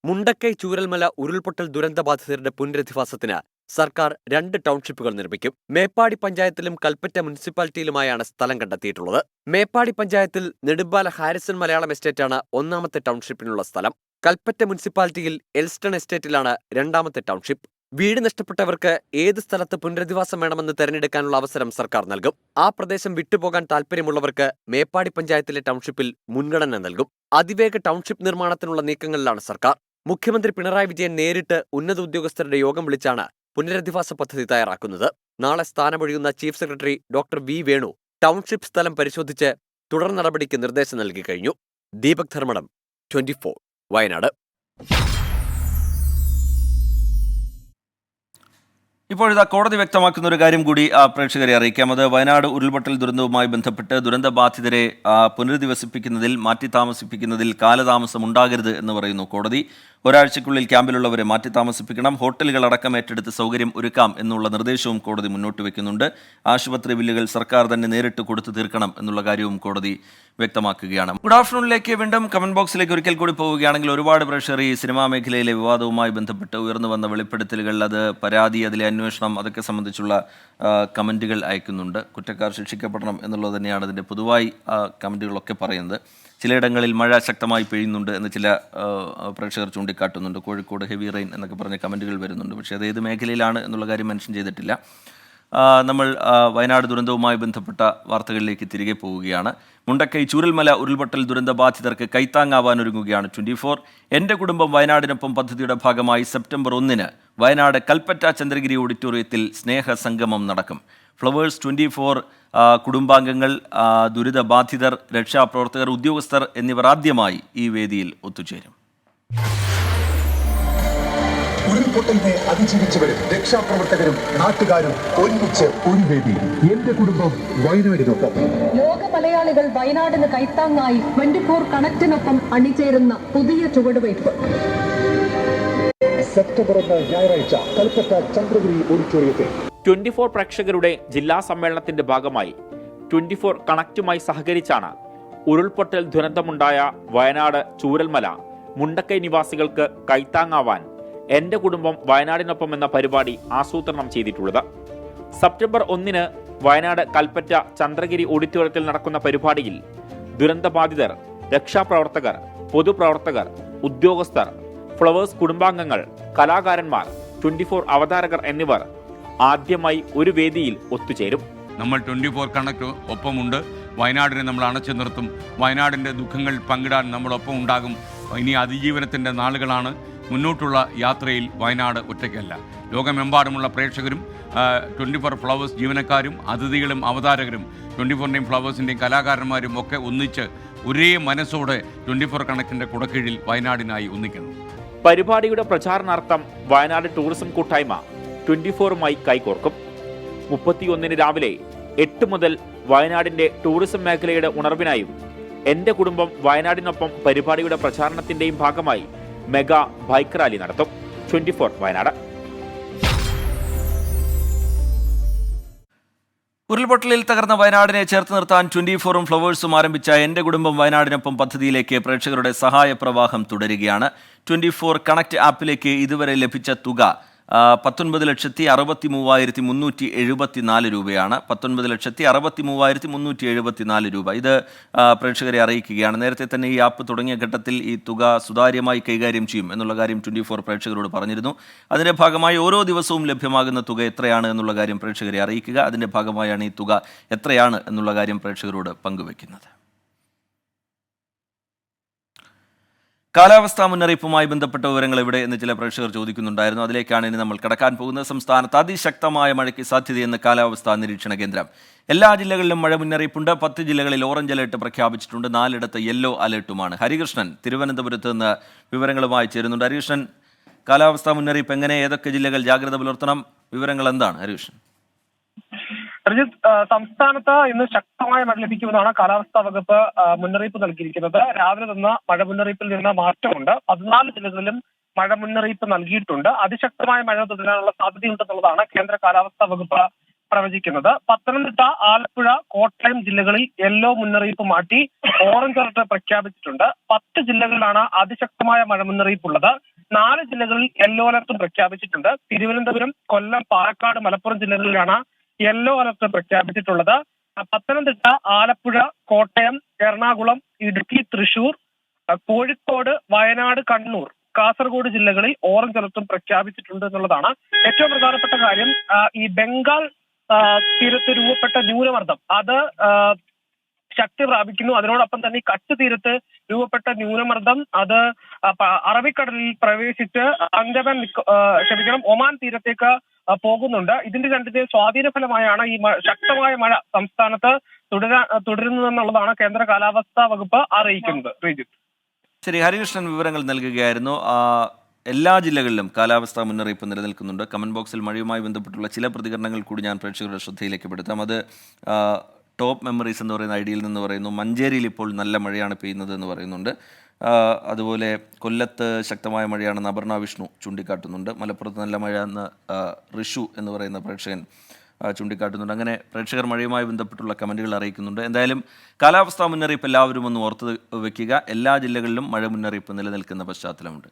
മുണ്ടക്കൈ ചൂരൽമല ഉരുൾപൊട്ടൽ ദുരന്ത ബാധിതരുടെ പുനരധിവാസത്തിന് സർക്കാർ 2 ടൗൺഷിപ്പുകൾ നിർമ്മിക്കും. മേപ്പാടി പഞ്ചായത്തിലും കൽപ്പറ്റ മുനിസിപ്പാലിറ്റിയിലുമായാണ് സ്ഥലം കണ്ടെത്തിയിട്ടുള്ളത്. മേപ്പാടി പഞ്ചായത്തിൽ നെടുമ്പാല ഹാരിസൺ മലയാളം എസ്റ്റേറ്റാണ് 1ാമത്തെ ടൗൺഷിപ്പിനുള്ള സ്ഥലം. കൽപ്പറ്റ മുനിസിപ്പാലിറ്റിയിൽ എൽസ്റ്റൺ എസ്റ്റേറ്റിലാണ് 2ാമത്തെ ടൗൺഷിപ്പ്. വീട് നഷ്ടപ്പെട്ടവർക്ക് ഏത് സ്ഥലത്ത് പുനരധിവാസം വേണമെന്ന് തെരഞ്ഞെടുക്കാനുള്ള അവസരം സർക്കാർ നൽകും. ആ പ്രദേശം വിട്ടുപോകാൻ താൽപര്യമുള്ളവർക്ക് മേപ്പാടി പഞ്ചായത്തിലെ ടൗൺഷിപ്പിൽ മുൻഗണന നൽകും. അതിവേഗ ടൗൺഷിപ്പ് നിർമ്മാണത്തിനുള്ള നീക്കങ്ങളിലാണ് സർക്കാർ. മുഖ്യമന്ത്രി പിണറായി വിജയൻ നേരിട്ട് ഉന്നത ഉദ്യോഗസ്ഥരുടെ യോഗം വിളിച്ചാണ് പുനരധിവാസ പദ്ധതി തയ്യാറാക്കുന്നത്. നാളെ സ്ഥാനമൊഴിയുന്ന chief secretary doctor V. Venu township സ്ഥലം പരിശോധിച്ച് തുടർ നടപടിക്ക് നിർദ്ദേശം നൽകി കഴിഞ്ഞു. ദീപക് ധർമ്മടം, 24 വയനാട്. ഇപ്പോഴിതാ കോടതി വ്യക്തമാക്കുന്ന ഒരു കാര്യം കൂടി പ്രേക്ഷകരെ അറിയിക്കാം. അത് വയനാട് ഉരുൾപൊട്ടൽ ദുരന്തവുമായി ബന്ധപ്പെട്ട് ദുരന്തബാധിതരെ പുനരധിവസിപ്പിക്കുന്നതിൽ, മാറ്റി താമസിപ്പിക്കുന്നതിൽ കാലതാമസം ഉണ്ടാകരുത് എന്ന് പറയുന്നു കോടതി. ഒരാഴ്ചയ്ക്കുള്ളിൽ ക്യാമ്പിലുള്ളവരെ മാറ്റി താമസിപ്പിക്കണം. ഹോട്ടലുകളടക്കം ഏറ്റെടുത്ത് സൗകര്യം ഒരുക്കാം എന്നുള്ള നിർദ്ദേശവും കോടതി മുന്നോട്ട് വയ്ക്കുന്നുണ്ട്. ആശുപത്രി ബില്ലുകൾ സർക്കാർ തന്നെ നേരിട്ട് കൊടുത്തു തീർക്കണം എന്നുള്ള കാര്യവും കോടതി വ്യക്തമാക്കുകയാണ്. ഗുഡ് ആഫ്റ്റർനൂണിലേക്ക് വീണ്ടും കമന്റ് ബോക്സിലേക്ക് ഒരിക്കൽ കൂടി പോവുകയാണെങ്കിൽ ഒരുപാട് പ്രേക്ഷകർ ഈ സിനിമാ മേഖലയിലെ വിവാദവുമായി ബന്ധപ്പെട്ട് ഉയർന്നു വന്ന വെളിപ്പെടുത്തലുകൾ, അത് പരാതി, അതിലെ അന്വേഷണം, അതൊക്കെ സംബന്ധിച്ചുള്ള കമൻറ്റുകൾ അയക്കുന്നുണ്ട്. കുറ്റക്കാർ ശിക്ഷിക്കപ്പെടണം എന്നുള്ളത് തന്നെയാണ് അതിൻ്റെ പൊതുവായി കമൻറ്റുകളൊക്കെ പറയുന്നത്. ചിലയിടങ്ങളിൽ മഴ ശക്തമായി പെയ്യുന്നുണ്ട് എന്ന് ചില പ്രേക്ഷകർ ചൂണ്ടിക്കാട്ടുന്നുണ്ട്. കോഴിക്കോട് ഹെവി റെയിൻ എന്നൊക്കെ പറഞ്ഞ കമൻറ്റുകൾ വരുന്നുണ്ട്. പക്ഷേ അത് ഏത് മേഖലയിലാണ് എന്നുള്ള കാര്യം മെൻഷൻ ചെയ്തിട്ടില്ല. നമ്മൾ വയനാട് ദുരന്തവുമായി ബന്ധപ്പെട്ട വാർത്തകളിലേക്ക് തിരികെ പോവുകയാണ്. മുണ്ടക്കൈ ചൂരൽമല ഉരുൾപൊട്ടൽ ദുരന്ത ബാധിതർക്ക് കൈത്താങ്ങാവാനൊരുങ്ങുകയാണ് 24. എൻ്റെ കുടുംബം വയനാടിനൊപ്പം പദ്ധതിയുടെ ഭാഗമായി സെപ്റ്റംബർ 1 വയനാട് കൽപ്പറ്റ ചന്ദ്രഗിരി ഓഡിറ്റോറിയത്തിൽ സ്നേഹസംഗമം നടക്കും. ഫ്ലവേഴ്സ്, 24 കുടുംബാംഗങ്ങൾ, ദുരിതബാധിതർ, രക്ഷാപ്രവർത്തകർ, ഉദ്യോഗസ്ഥർ എന്നിവർ ആദ്യമായി ഈ വേദിയിൽ ഒത്തുചേരും. ഉരുൾപൊട്ടലിനെ അതിജീവിച്ചവരും രക്ഷാപ്രവർത്തകരും നാട്ടുകാരും ഒരുമിച്ച് ഒരു വേദി. എന്റെ കുടുംബം വയനാടിനൊപ്പം. ലോക മലയാളികൾ വയനാടിന് കൈത്താങ്ങായി 24 കണക്റ്റിനൊപ്പം അണിചേരുന്ന പുതിയ ചുവടുവയ്പ്. സെപ്റ്റംബർ 1 ഞായറാഴ്ച കൽപ്പറ്റ ചന്ദ്രഗിരി ഓഡിറ്റോറിയത്തിൽ 24 പ്രേക്ഷകരുടെ ജില്ലാ സമ്മേളനത്തിന്റെ ഭാഗമായി 24 കണക്റ്റുമായി സഹകരിച്ചാണ് ഉരുൾപൊട്ടൽ ദുരന്തമുണ്ടായ വയനാട് ചൂരൽമല മുണ്ടക്കൈ നിവാസികൾക്ക് കൈത്താങ്ങാവാൻ എന്റെ കുടുംബം വയനാടിനൊപ്പം എന്ന പരിപാടി ആസൂത്രണം ചെയ്തിട്ടുള്ളത്. സെപ്റ്റംബർ 1 വയനാട് കൽപ്പറ്റ ചന്ദ്രഗിരി ഓഡിറ്റോറിയത്തിൽ നടക്കുന്ന പരിപാടിയിൽ ദുരന്തബാധിതർ, രക്ഷാപ്രവർത്തകർ, പൊതുപ്രവർത്തകർ, ഉദ്യോഗസ്ഥർ, ഫ്ലവേഴ്സ് കുടുംബാംഗങ്ങൾ, കലാകാരന്മാർ, 24 അവതാരകർ എന്നിവർ ആദ്യമായി ഒരു വേദിയിൽ ഒത്തുചേരും. നമ്മൾ 24 കണക്ട് ഒപ്പമുണ്ട്. വയനാടിനെ നമ്മൾ അണച്ചു നിർത്തും. വയനാടിൻ്റെ ദുഃഖങ്ങൾ പങ്കിടാൻ നമ്മളൊപ്പം ഉണ്ടാകും. ഇനി അതിജീവനത്തിൻ്റെ നാളുകളാണ്. മുന്നോട്ടുള്ള യാത്രയിൽ വയനാട് ഒറ്റയ്ക്കല്ല. ലോകമെമ്പാടുമുള്ള പ്രേക്ഷകരും 24 ഫ്ലവേഴ്സ് ജീവനക്കാരും അതിഥികളും അവതാരകരും 24ൻ്റെയും ഫ്ലവേഴ്സിൻ്റെയും കലാകാരന്മാരും ഒക്കെ ഒന്നിച്ച് ഒരേ മനസ്സോടെ 24 കണക്കിൻ്റെ കുടക്കീഴിൽ വയനാടിനായി ഒന്നിക്കുന്നു. പരിപാടിയുടെ പ്രചാരണാർത്ഥം വയനാട് ടൂറിസം കൂട്ടായ്മ 24മായി കൈകോർക്കും. 31 രാവിലെ 8 മുതൽ വയനാടിന്റെ ടൂറിസം മേഖലയുടെ ഉണർവിനായും എന്റെ കുടുംബം വയനാടിനൊപ്പം പരിപാടിയുടെ പ്രചാരണത്തിന്റെയും ഭാഗമായി മെഗാ ബൈക്ക് റാലി നടത്തും. 24 വയനാട്. ഉരുൾപൊട്ടലിൽ തകർന്ന വയനാടിനെ ചേർത്ത് നിർത്താൻ 24ഉം ഫ്ലവേഴ്സും ആരംഭിച്ച എന്റെ കുടുംബം വയനാടിനൊപ്പം പദ്ധതിയിലേക്ക് പ്രേക്ഷകരുടെ സഹായ പ്രവാഹം തുടരുകയാണ്. 24 കണക്ട് ആപ്പിലേക്ക് ഇതുവരെ ലഭിച്ച തുക 19,63,374 രൂപയാണ്. 19,63,374 രൂപ. ഇത് പ്രേക്ഷകരെ അറിയിക്കുകയാണ്. നേരത്തെ തന്നെ ഈ ആപ്പ് തുടങ്ങിയ ഘട്ടത്തിൽ ഈ തുക സുതാര്യമായി കൈകാര്യം ചെയ്യും എന്നുള്ള കാര്യം 24 പ്രേക്ഷകരോട് പറഞ്ഞിരുന്നു. അതിൻ്റെ ഭാഗമായി ഓരോ ദിവസവും ലഭ്യമാകുന്ന തുക എത്രയാണ് എന്നുള്ള കാര്യം പ്രേക്ഷകരെ അറിയിക്കുക. അതിൻ്റെ ഭാഗമായാണ് ഈ തുക എത്രയാണ് എന്നുള്ള കാര്യം പ്രേക്ഷകരോട് പങ്കുവയ്ക്കുന്നത്. കാലാവസ്ഥാ മുന്നറിയിപ്പുമായി ബന്ധപ്പെട്ട വിവരങ്ങൾ എവിടെ എന്ന് ചില പ്രേക്ഷകർ ചോദിക്കുന്നുണ്ടായിരുന്നു. അതിലേക്കാണ് ഇനി നമ്മൾ കടക്കാൻ പോകുന്നത്. സംസ്ഥാനത്ത് അതിശക്തമായ മഴയ്ക്ക് സാധ്യതയെന്ന് കാലാവസ്ഥാ നിരീക്ഷണ കേന്ദ്രം. എല്ലാ ജില്ലകളിലും മഴ മുന്നറിയിപ്പുണ്ട്. 10 ജില്ലകളിൽ ഓറഞ്ച് അലേർട്ട് പ്രഖ്യാപിച്ചിട്ടുണ്ട്. 4 യെല്ലോ അലേർട്ടുമാണ്. ഹരികൃഷ്ണൻ തിരുവനന്തപുരത്ത് നിന്ന് വിവരങ്ങളുമായി ചേരുന്നുണ്ട്. ഹരികൃഷ്ണൻ, കാലാവസ്ഥാ മുന്നറിയിപ്പ് എങ്ങനെ, ഏതൊക്കെ ജില്ലകൾ ജാഗ്രത പുലർത്തണം, വിവരങ്ങൾ എന്താണ് ഹരികൃഷ്ണൻ? സംസ്ഥാനത്ത് ഇന്ന് ശക്തമായ മഴ ലഭിക്കുമെന്നാണ് കാലാവസ്ഥാ വകുപ്പ് മുന്നറിയിപ്പ് നൽകിയിരിക്കുന്നത്. രാവിലെ നിന്ന് മഴ മുന്നറിയിപ്പിൽ നിന്ന് മാറ്റമുണ്ട്. 14 ജില്ലകളിലും മഴ മുന്നറിയിപ്പ് നൽകിയിട്ടുണ്ട്. അതിശക്തമായ മഴ തുടരാനുള്ള സാധ്യതയുണ്ടെന്നുള്ളതാണ് കേന്ദ്ര കാലാവസ്ഥാ വകുപ്പ് പ്രവചിക്കുന്നത്. പത്തനംതിട്ട, ആലപ്പുഴ, കോട്ടയം ജില്ലകളിൽ യെല്ലോ മുന്നറിയിപ്പ് മാറ്റി ഓറഞ്ച് അലർട്ട് പ്രഖ്യാപിച്ചിട്ടുണ്ട്. 10 ജില്ലകളിലാണ് അതിശക്തമായ മഴ മുന്നറിയിപ്പുള്ളത്. 4 ജില്ലകളിൽ യെല്ലോ അലർട്ടും പ്രഖ്യാപിച്ചിട്ടുണ്ട്. തിരുവനന്തപുരം, കൊല്ലം, പാലക്കാട്, മലപ്പുറം ജില്ലകളിലാണ് യെല്ലോ അലർട്ട് പ്രഖ്യാപിച്ചിട്ടുള്ളത്. പത്തനംതിട്ട, ആലപ്പുഴ, കോട്ടയം, എറണാകുളം, ഇടുക്കി, തൃശൂർ, കോഴിക്കോട്, വയനാട്, കണ്ണൂർ, കാസർഗോഡ് ജില്ലകളിൽ ഓറഞ്ച് അലർട്ടും പ്രഖ്യാപിച്ചിട്ടുണ്ട് എന്നുള്ളതാണ് ഏറ്റവും പ്രധാനപ്പെട്ട കാര്യം. ഈ ബംഗാൾ തീരത്ത് രൂപപ്പെട്ട ന്യൂനമർദ്ദം അത് ശക്തി പ്രാപിക്കുന്നു. അതിനോടൊപ്പം തന്നെ കച്ച് തീരത്ത് രൂപപ്പെട്ട ന്യൂനമർദ്ദം അത് അറബിക്കടലിൽ പ്രവേശിച്ച് ഒമാൻ തീരത്തേക്ക് പോകുന്നുണ്ട്. ഇതിന്റെ രണ്ടിന്റെ സ്വാധീന ഫലമായാണ് ഈ ശക്തമായ മഴ സംസ്ഥാനത്ത് തുടരുന്നതെന്നുള്ളതാണ് കേന്ദ്ര കാലാവസ്ഥാ വകുപ്പ് അറിയിക്കുന്നത്. ശരി, ഹരികൃഷ്ണൻ വിവരങ്ങൾ നൽകുകയായിരുന്നു. എല്ലാ ജില്ലകളിലും കാലാവസ്ഥാ മുന്നറിയിപ്പ് നിലനിൽക്കുന്നുണ്ട്. കമന്റ് ബോക്സിൽ മഴയുമായി ബന്ധപ്പെട്ടുള്ള ചില പ്രതികരണങ്ങൾ കൂടി ഞാൻ പ്രേക്ഷകരുടെ ശ്രദ്ധയിലേക്ക് പെടുത്താം. അത് ടോപ്പ് മെമ്മറീസ് എന്ന് പറയുന്ന ഐഡിയയിൽ നിന്ന് പറയുന്നു, മഞ്ചേരിയിൽ ഇപ്പോൾ നല്ല മഴയാണ് പെയ്യുന്നത് എന്ന് പറയുന്നുണ്ട്. അതുപോലെ കൊല്ലത്ത് ശക്തമായ മഴയാണെന്ന് അപർണ വിഷ്ണു ചൂണ്ടിക്കാട്ടുന്നുണ്ട്. മലപ്പുറത്ത് നല്ല മഴ എന്ന് ഋഷു എന്ന് പറയുന്ന പ്രേക്ഷകൻ ചൂണ്ടിക്കാട്ടുന്നുണ്ട്. അങ്ങനെ പ്രേക്ഷകർ മഴയുമായി ബന്ധപ്പെട്ടുള്ള കമൻറ്റുകൾ അറിയിക്കുന്നുണ്ട്. എന്തായാലും കാലാവസ്ഥാ മുന്നറിയിപ്പ് എല്ലാവരും ഒന്ന് ഓർത്ത് വയ്ക്കുക. എല്ലാ ജില്ലകളിലും മഴ മുന്നറിയിപ്പ് നിലനിൽക്കുന്ന പശ്ചാത്തലമുണ്ട്.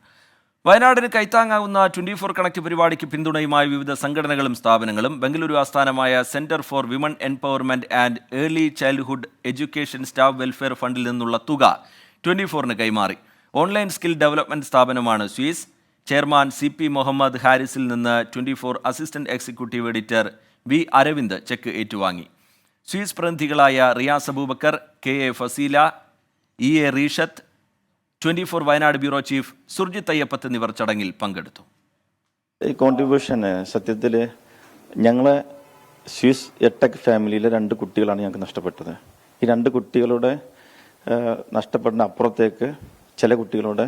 വയനാടിന് കൈത്താങ്ങാവുന്ന 24 കണക്ട് പരിപാടിക്ക് പിന്തുണയുമായി വിവിധ സംഘടനകളും സ്ഥാപനങ്ങളും ബംഗളൂരു ആസ്ഥാനമായ centre for women empowerment and early childhood education staff welfare ഫണ്ടിൽ നിന്നുള്ള തുക 24ന് കൈമാറി. ഓൺലൈൻ സ്കിൽ ഡെവലപ്മെന്റ് സ്ഥാപനമാണ് സ്വിസ്. ചെയർമാൻ CP മുഹമ്മദ് ഹാരിസിൽ നിന്ന് 24 assistant executive editor V Aravind cheque ഏറ്റുവാങ്ങി. സ്വിസ് പ്രതിനിധികളായ Riyas Abubakar, KA Faseela, EA Reeshath, 24 Wayanad bureau chief Surjith Ayyappath എന്നിവർ ചടങ്ങിൽ പങ്കെടുത്തു. ഈ കോൺട്രിബ്യൂഷന് സത്യത്തിൽ ഞങ്ങളെ സ്വിസ് എടെക് ഫാമിലിയിലെ 2 കുട്ടികളാണ് ഞങ്ങൾക്ക് നഷ്ടപ്പെട്ടത്. ഈ 2 കുട്ടികളുടെ നഷ്ടപ്പെടുന്ന അപ്പുറത്തേക്ക് ചില കുട്ടികളുടെ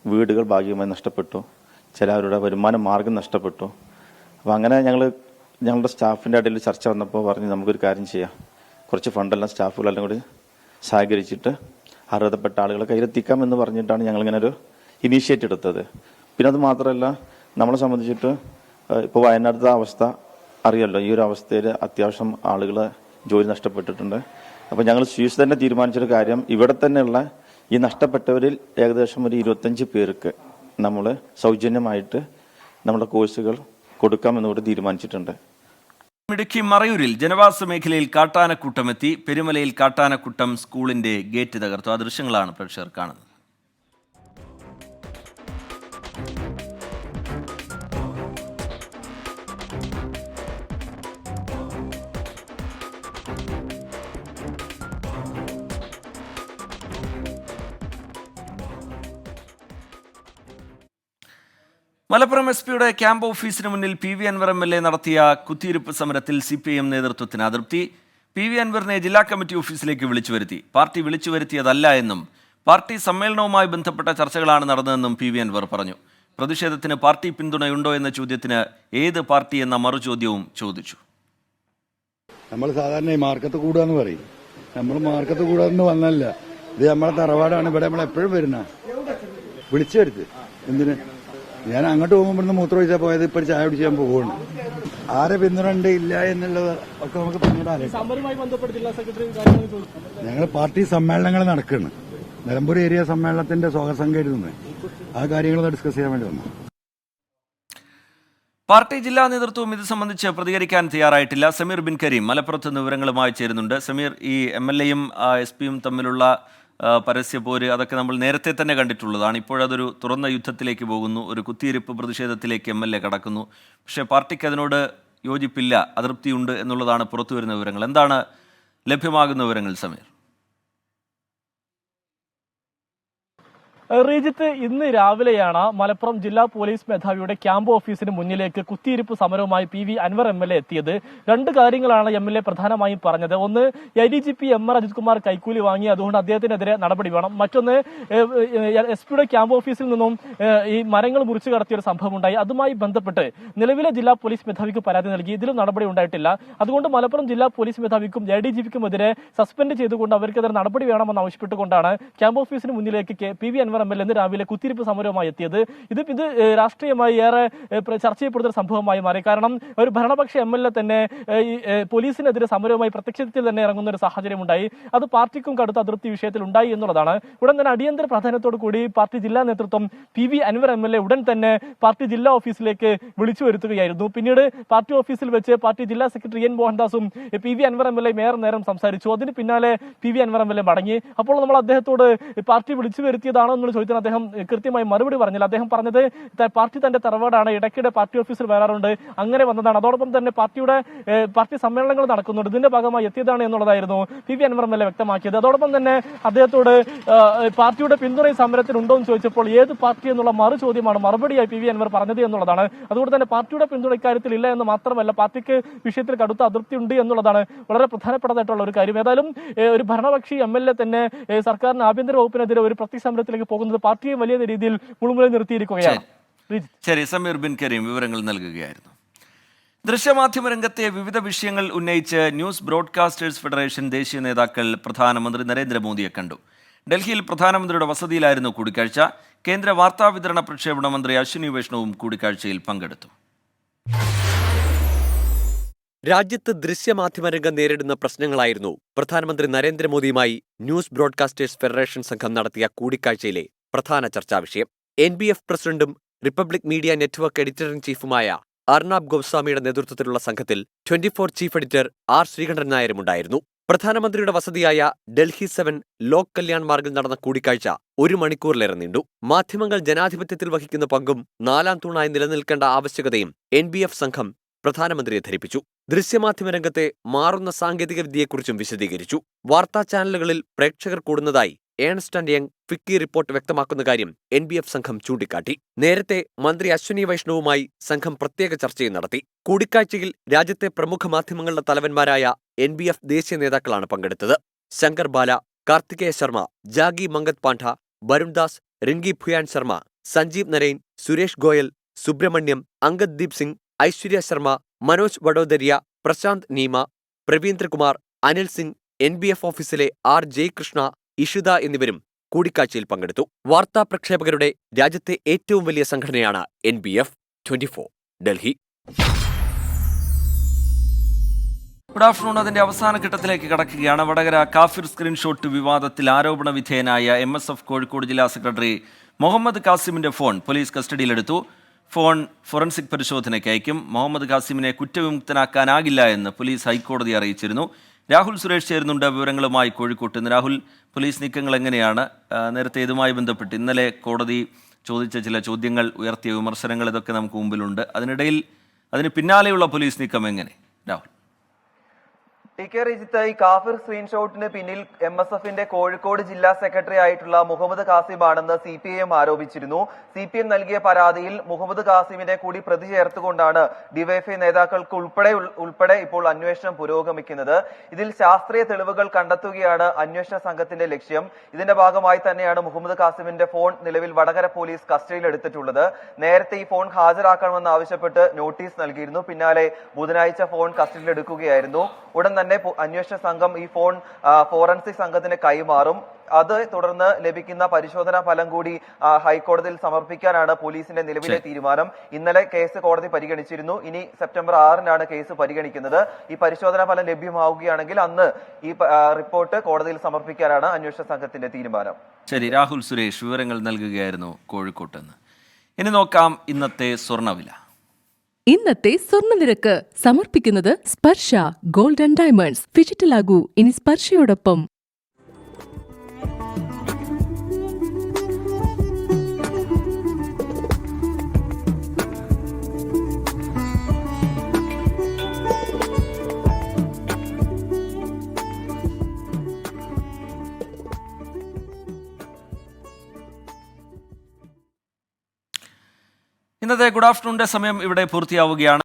വീടുകൾ ഭാഗികമായി നഷ്ടപ്പെട്ടു, ചിലവരുടെ വരുമാന മാർഗം നഷ്ടപ്പെട്ടു. അപ്പോൾ അങ്ങനെ ഞങ്ങളുടെ സ്റ്റാഫിൻ്റെ ഇടയിൽ ചർച്ച വന്നപ്പോൾ പറഞ്ഞ് നമുക്കൊരു കാര്യം ചെയ്യാം, കുറച്ച് ഫണ്ടെല്ലാം സ്റ്റാഫുകളെല്ലാം കൂടി സഹകരിച്ചിട്ട് അർഹതപ്പെട്ട ആളുകളെ കയ്യിലെത്തിക്കാം എന്ന് പറഞ്ഞിട്ടാണ് ഞങ്ങളിങ്ങനെ ഒരു ഇനീഷ്യേറ്റീവ് എടുത്തത്. പിന്നെ അത് മാത്രമല്ല, നമ്മളെ സംബന്ധിച്ചിട്ട് ഇപ്പോൾ വയനാട്ടിലത്തെ അവസ്ഥ അറിയാമല്ലോ, ഈ ഒരു അവസ്ഥയിൽ അത്യാവശ്യം ആളുകൾ ജോലി നഷ്ടപ്പെട്ടിട്ടുണ്ട്. അപ്പോൾ ഞങ്ങൾ സ്വീസ് തന്നെ തീരുമാനിച്ചൊരു കാര്യം, ഇവിടെ തന്നെയുള്ള ഈ നഷ്ടപ്പെട്ടവരിൽ ഏകദേശം ഒരു 25 പേർക്ക് നമ്മൾ സൗജന്യമായിട്ട് നമ്മുടെ കോഴ്സുകൾ കൊടുക്കാമെന്നുകൂടി തീരുമാനിച്ചിട്ടുണ്ട്. ഇടുക്കി മറയൂരിൽ ജനവാസ മേഖലയിൽ കാട്ടാനക്കൂട്ടമെത്തി. പെരുമലയിൽ കാട്ടാനക്കൂട്ടം സ്കൂളിന്റെ ഗേറ്റ് തകർത്തു. ആ ദൃശ്യങ്ങളാണ് പ്രേക്ഷകർ കാണുന്നത്. മലപ്പുറം SP-യുടെ ക്യാമ്പ് ഓഫീസിന് മുന്നിൽ PV അൻവർ MLA നടത്തിയ കുത്തിയിരിപ്പ് സമരത്തിൽ CPIM നേതൃത്വത്തിന് അതൃപ്തി. PV അൻവറിനെ ജില്ലാ കമ്മിറ്റി ഓഫീസിലേക്ക് വിളിച്ചു വരുത്തി. പാർട്ടി വിളിച്ചു വരുത്തിയതല്ല എന്നും പാർട്ടി സമ്മേളനവുമായി ബന്ധപ്പെട്ട ചർച്ചകളാണ് നടന്നതെന്നും PV അൻവർ പറഞ്ഞു. പ്രതിഷേധത്തിന് പാർട്ടി പിന്തുണയുണ്ടോ എന്ന ചോദ്യത്തിന് ഏത് പാർട്ടി എന്ന മറുചോദ്യവും ചോദിച്ചു. നമ്മൾ സാധാരണ ഈ മാർക്കത്ത് കൂടാന്ന് പറയും. നമ്മൾ മാർക്കത്ത് കൂടാന്ന് വന്നല്ല, ഇത് നമ്മളെ തറവാടാണ്. ഇവിടെ നമ്മൾ എപ്പോഴും വരുന്ന വിളിച്ചു വരുത്ത്. എന്തിന്? ഞാൻ അങ്ങോട്ട് പോകുമ്പോൾ ഇവിടുന്ന് മൂത്രമൊഴിച്ചാൽ പോയത്, ഇപ്പോൾ ചായ കുടിച്ചാൽ പോകുന്നു. ആരെ പിന്തുണണ്ട് ഇല്ല എന്നുള്ളത് ഒക്കെ നമുക്ക് പിന്നീട് ഞങ്ങൾ പാർട്ടി സമ്മേളനങ്ങൾ നടക്കുകയാണ്. നിലമ്പൂർ ഏരിയ സമ്മേളനത്തിന്റെ സ്വാഗതസംഘം എഴുതുന്നത്, ആ കാര്യങ്ങൾ ഡിസ്കസ് ചെയ്യാൻ വേണ്ടി വന്നു. പാർട്ടി ജില്ലാ നേതൃത്വവും ഇത് സംബന്ധിച്ച് പ്രതികരിക്കാൻ തയ്യാറായിട്ടില്ല. സമീർ ബിൻ കരീം മലപ്പുറത്ത് നിന്ന് വിവരങ്ങളുമായി ചേരുന്നുണ്ട്. സമീർ, ഈ MLA-യും SP-യും തമ്മിലുള്ള പരസ്യപോര് അതൊക്കെ നമ്മൾ നേരത്തെ തന്നെ കണ്ടിട്ടുള്ളതാണ്. ഇപ്പോഴതൊരു തുറന്ന യുദ്ധത്തിലേക്ക് പോകുന്നു. ഒരു കുത്തിയിരിപ്പ് പ്രതിഷേധത്തിലേക്ക് MLA കടക്കുന്നു. പക്ഷേ പാർട്ടിക്ക് അതിനോട് യോജിപ്പില്ല, അതൃപ്തിയുണ്ട് എന്നുള്ളതാണ് പുറത്തുവരുന്ന വിവരങ്ങൾ. എന്താണ് ലഭ്യമാകുന്ന വിവരങ്ങൾ സമീർ? റീജിത്ത്, ഇന്ന് രാവിലെയാണ് മലപ്പുറം ജില്ലാ പോലീസ് മേധാവിയുടെ ക്യാമ്പ് ഓഫീസിന് മുന്നിലേക്ക് കുത്തിയിരിപ്പ് സമരവുമായി PV അൻവർ MLA എത്തിയത്. രണ്ട് കാര്യങ്ങളാണ് MLA പ്രധാനമായും പറഞ്ഞത്. ഒന്ന്, ADGP MR അജിത് കുമാർ കൈക്കൂലി വാങ്ങി, അതുകൊണ്ട് അദ്ദേഹത്തിനെതിരെ നടപടി വേണം. മറ്റൊന്ന്, SP-യുടെ ക്യാമ്പ് ഓഫീസിൽ നിന്നും ഈ മരങ്ങൾ മുറിച്ചു കടത്തിയ ഒരു സംഭവം ഉണ്ടായി. അതുമായി ബന്ധപ്പെട്ട് നിലവിലെ ജില്ലാ പോലീസ് മേധാവിക്ക് പരാതി നൽകി. ഇതിലും നടപടി ഉണ്ടായിട്ടില്ല. അതുകൊണ്ട് മലപ്പുറം ജില്ലാ പോലീസ് മേധാവിക്കും ADGP-ക്കും എതിരെ സസ്പെൻഡ് ചെയ്തുകൊണ്ട് അവർക്കെതിരെ നടപടി വേണമെന്ന് ആവശ്യപ്പെട്ടുകൊണ്ടാണ് ക്യാമ്പ് ഓഫീസിന് മുന്നിലേക്ക് PV അൻവർ MLA ഇന്ന് രാവിലെ കുത്തിയിരിപ്പ് സമരവുമായി എത്തിയത്. ഇത് രാഷ്ട്രീയമായി ഏറെ ചർച്ച ചെയ്യപ്പെടുന്ന സംഭവമായി മാറി. കാരണം ഒരു ഭരണപക്ഷ MLA തന്നെ ഈ പോലീസിനെതിരെ സമരവുമായി പ്രത്യക്ഷത്തിൽ തന്നെ ഇറങ്ങുന്ന ഒരു സാഹചര്യം ഉണ്ടായി. അത് പാർട്ടിക്കും കടുത്ത അതൃപ്തി വിഷയത്തിൽ ഉണ്ടായി എന്നുള്ളതാണ്. ഉടൻ തന്നെ അടിയന്തര പ്രാധാന്യത്തോടു കൂടി പാർട്ടി ജില്ലാ നേതൃത്വം PV അൻവർ MLA ഉടൻ തന്നെ പാർട്ടി ജില്ലാ ഓഫീസിലേക്ക് വിളിച്ചു വരുത്തുകയായിരുന്നു. പിന്നീട് പാർട്ടി ഓഫീസിൽ വെച്ച് പാർട്ടി ജില്ലാ സെക്രട്ടറി N മോഹൻദാസും PV അൻവർ MLA ഏറെ നേരം സംസാരിച്ചു. അതിന് പിന്നാലെ PV അൻവർ MLA മടങ്ങി. അപ്പോൾ നമ്മൾ അദ്ദേഹത്തോട് പാർട്ടി വിളിച്ചു വരുത്തിയതാണോ എന്നുള്ള ചോദ്യത്തിന് അദ്ദേഹം കൃത്യമായി മറുപടി പറഞ്ഞില്ല. അദ്ദേഹം പറഞ്ഞത് പാർട്ടി തന്റെ തറവാടാണ്, ഇടയ്ക്കിടെ പാർട്ടി ഓഫീസിൽ വരാറുണ്ട്, അങ്ങനെ വന്നതാണ്. അതോടൊപ്പം തന്നെ പാർട്ടി സമ്മേളനങ്ങൾ നടക്കുന്നുണ്ട്, ഇതിന്റെ ഭാഗമായി എത്തിയതാണ് എന്നുള്ളതായിരുന്നു PV അൻവർ MLA വ്യക്തമാക്കിയത്. അതോടൊപ്പം തന്നെ അദ്ദേഹത്തോട് പാർട്ടിയുടെ പിന്തുണ സമരത്തിനുണ്ടോ എന്ന് ചോദിച്ചപ്പോൾ ഏത് പാർട്ടി എന്നുള്ള ചോദ്യമാണ് മറുപടിയായി PV അൻവർ പറഞ്ഞത് എന്നുള്ളതാണ്. അതുകൊണ്ട് തന്നെ പാർട്ടിയുടെ പിന്തുണ ഇക്കാര്യത്തിൽ ഇല്ല എന്ന് മാത്രമല്ല, പാർട്ടിക്ക് വിഷയത്തിൽ കടുത്ത അതൃപ്തി ഉണ്ട് എന്നുള്ളതാണ് വളരെ പ്രധാനപ്പെട്ടതായിട്ടുള്ള ഒരു കാര്യം. ഏതായാലും ഒരു ഭരണപക്ഷി MLA തന്നെ സർക്കാരിന് ആഭ്യന്തര വകുപ്പിനെതിരെ ഒരു പ്രത്യക്ഷമരത്തിലേക്ക് പോകുന്നത് പാർട്ടിയെ വലിയ രീതിയിൽ മുൾമുനയിൽ നിർത്തിയിരിക്കുകയാണ്. ശരി, സമീർ ബിൻ കരീം വിവരങ്ങൾ നൽകുകയായിരുന്നു. ദൃശ്യമാധ്യമ രംഗത്തെ വിവിധ വിഷയങ്ങൾ ഉന്നയിച്ച് ന്യൂസ് ബ്രോഡ്കാസ്റ്റേഴ്സ് ഫെഡറേഷൻ ദേശീയ നേതാക്കൾ പ്രധാനമന്ത്രി നരേന്ദ്രമോദിയെ കണ്ടു. ഡൽഹിയിൽ പ്രധാനമന്ത്രിയുടെ വസതിയിലായിരുന്നു കൂടിക്കാഴ്ച. കേന്ദ്ര വാർത്താ വിതരണ പ്രക്ഷേപണ മന്ത്രി അശ്വിനി വൈഷ്ണവും കൂടിക്കാഴ്ചയിൽ പങ്കെടുത്തു. രാജ്യത്ത് ദൃശ്യമാധ്യമരംഗം നേരിടുന്ന പ്രശ്നങ്ങളായിരുന്നു പ്രധാനമന്ത്രി നരേന്ദ്രമോദിയുമായി ന്യൂസ് ബ്രോഡ്കാസ്റ്റേഴ്സ് ഫെഡറേഷൻ സംഘം നടത്തിയ കൂടിക്കാഴ്ചയിലെ പ്രധാന ചർച്ചാ വിഷയം. NBF പ്രസിഡന്റും Republic Media Network editor in ചീഫുമായ അർണാബ് ഗോസ്വാമിയുടെ നേതൃത്വത്തിലുള്ള സംഘത്തിൽ 24 ചീഫ് എഡിറ്റർ R ശ്രീകണ്ഠൻ നായരും ഉണ്ടായിരുന്നു. പ്രധാനമന്ത്രിയുടെ വസതിയായ ഡൽഹി 7 ലോക് കല്യാൺ മാർഗിൽ നടന്ന കൂടിക്കാഴ്ച 1 മണിക്കൂറിലേറെ നീണ്ടു. മാധ്യമങ്ങൾ ജനാധിപത്യത്തിൽ വഹിക്കുന്ന പങ്കും 4ാം തൂണായി നിലനിൽക്കേണ്ട ആവശ്യകതയും NBF സംഘം പ്രധാനമന്ത്രിയെ ധരിപ്പിച്ചു. ദൃശ്യമാധ്യമ രംഗത്തെ മാറുന്ന സാങ്കേതിക വിദ്യയെക്കുറിച്ചും വിശദീകരിച്ചു. വാർത്താ ചാനലുകളിൽ പ്രേക്ഷകർ കൂടുന്നതായി Ernst and Young FICCI report വ്യക്തമാക്കുന്ന കാര്യം NBF സംഘം ചൂണ്ടിക്കാട്ടി. നേരത്തെ മന്ത്രി അശ്വിനി വൈഷ്ണവുമായി സംഘം പ്രത്യേക ചർച്ചയും നടത്തി. കൂടിക്കാഴ്ചയിൽ രാജ്യത്തെ പ്രമുഖ മാധ്യമങ്ങളുടെ തലവന്മാരായ NBF ദേശീയ നേതാക്കളാണ് പങ്കെടുത്തത്. ശങ്കർ ബാല, കാർത്തികേയ ശർമ്മ, ജാഗി മംഗത് പാണ്ഡ, വരുൺദാസ്, റിങ്കി ഭുയാൻ ശർമ്മ, സഞ്ജീവ് നരൈൻ, സുരേഷ് ഗോയൽ, സുബ്രഹ്മണ്യം, അങ്കദ് ദീപ് സിംഗ്, ഐശ്വര്യ ശർമ്മ, മനോജ് വഡോദരിയ, പ്രശാന്ത് നീമ, പ്രവീന്ദ്രകുമാർ, അനിൽ സിംഗ്, NBF ഓഫീസിലെ R ജയകൃഷ്ണ, ഇഷിത എന്നിവരും കൂടിക്കാഴ്ചയിൽ പങ്കെടുത്തു. വാർത്താ പ്രക്ഷേപകരുടെ രാജ്യത്തെ ഏറ്റവും വലിയ സംഘടനയാണ് NBF. 24 ഡൽഹി. Good afternoon. അതിന്റെ അവസാന ഘട്ടത്തിലേക്ക് കടക്കുകയാണ്. വടകര കാഫിർ സ്ക്രീൻഷോട്ട് വിവാദത്തിൽ ആരോപണ വിധേയനായ MSF കോഴിക്കോട് ജില്ലാ സെക്രട്ടറി മുഹമ്മദ് കാസിമിന്റെ ഫോൺ പോലീസ് കസ്റ്റഡിയിലെടുത്തു. ഫോൺ ഫോറൻസിക് പരിശോധനയ്ക്ക് അയക്കും. മുഹമ്മദ് കാസിമിനെ കുറ്റവിമുക്തനാക്കാനാകില്ല എന്ന് പോലീസ് ഹൈക്കോടതിയെ അറിയിച്ചിരുന്നു. രാഹുൽ സുരേഷ് ചേരുന്നുണ്ട് വിവരങ്ങളുമായി കോഴിക്കോട്ട് നിന്ന്. രാഹുൽ, പോലീസ് നീക്കങ്ങൾ എങ്ങനെയാണ്? നേരത്തെ ഇതുമായി ബന്ധപ്പെട്ട് ഇന്നലെ കോടതി ചോദിച്ച ചില ചോദ്യങ്ങൾ, ഉയർത്തിയ വിമർശനങ്ങൾ, ഇതൊക്കെ നമുക്ക് മുമ്പിലുണ്ട്. അതിന് പിന്നാലെയുള്ള പോലീസ് നീക്കം എങ്ങനെ? രാഹുൽ. TK റിജിത്ത്, ഈ കാഫിർ സ്ക്രീൻഷോട്ടിന് പിന്നിൽ MSFന്റെ കോഴിക്കോട് ജില്ലാ സെക്രട്ടറി ആയിട്ടുള്ള മുഹമ്മദ് കാസിം ആണെന്ന് CPIM ആരോപിച്ചിരുന്നു. CPIM നൽകിയ പരാതിയിൽ മുഹമ്മദ് കാസിമിനെ കൂടി പ്രതി ചേർത്തുകൊണ്ടാണ് ഡിവൈഎഫ്ഐ നേതാക്കൾക്ക് ഉൾപ്പെടെ ഇപ്പോൾ അന്വേഷണം പുരോഗമിക്കുന്നത്. ഇതിൽ ശാസ്ത്രീയ തെളിവുകൾ കണ്ടെത്തുകയാണ് അന്വേഷണ സംഘത്തിന്റെ ലക്ഷ്യം. ഇതിന്റെ ഭാഗമായി തന്നെയാണ് മുഹമ്മദ് കാസിമിന്റെ ഫോൺ നിലവിൽ വടകര പോലീസ് കസ്റ്റഡിയിലെടുത്തിട്ടുള്ളത്. നേരത്തെ ഈ ഫോൺ ഹാജരാക്കണമെന്ന് ആവശ്യപ്പെട്ട് നോട്ടീസ് നൽകിയിരുന്നു. പിന്നാലെ ബുധനാഴ്ച ഫോൺ കസ്റ്റഡിയിലെടുക്കുകയായിരുന്നു. ഉടൻ തന്നെ അന്വേഷണ സംഘം ഈ ഫോൺ ഫോറൻസിക് സംഘത്തിന് കൈമാറും. അത് തുടർന്ന് ലഭിക്കുന്ന പരിശോധനാ ഫലം കൂടി ഹൈക്കോടതിയിൽ സമർപ്പിക്കാനാണ് പോലീസിന്റെ നിലവിലെ തീരുമാനം. ഇന്നലെ കേസ് കോടതി പരിഗണിച്ചിരുന്നു. ഇനി സെപ്റ്റംബർ 6-നാണ് കേസ് പരിഗണിക്കുന്നത്. ഈ പരിശോധനാ ഫലം ലഭ്യമാവുകയാണെങ്കിൽ അന്ന് ഈ റിപ്പോർട്ട് കോടതിയിൽ സമർപ്പിക്കാനാണ് അന്വേഷണ സംഘത്തിന്റെ തീരുമാനം. ശരി, രാഹുൽ സുരേഷ് വിവരങ്ങൾ നൽകുകയായിരുന്നു കോഴിക്കോട്ട് നിന്ന്. ഇനി നോക്കാം ഇന്നത്തെ സ്വർണ്ണവില. ഇന്നത്തെ സ്വർണ്ണനിരക്ക് സമർപ്പിക്കുന്നത് സ്പർശ ഗോൾഡ് ആൻഡ് ഡയമണ്ട്സ്. ഡിജിറ്റലാകൂ ഇനി സ്പർശയോടൊപ്പം. ഇന്നത്തെ ഗുഡ് ആഫ്റ്റർനൂണിന്റെ സമയം ഇവിടെ പൂർത്തിയാവുകയാണ്.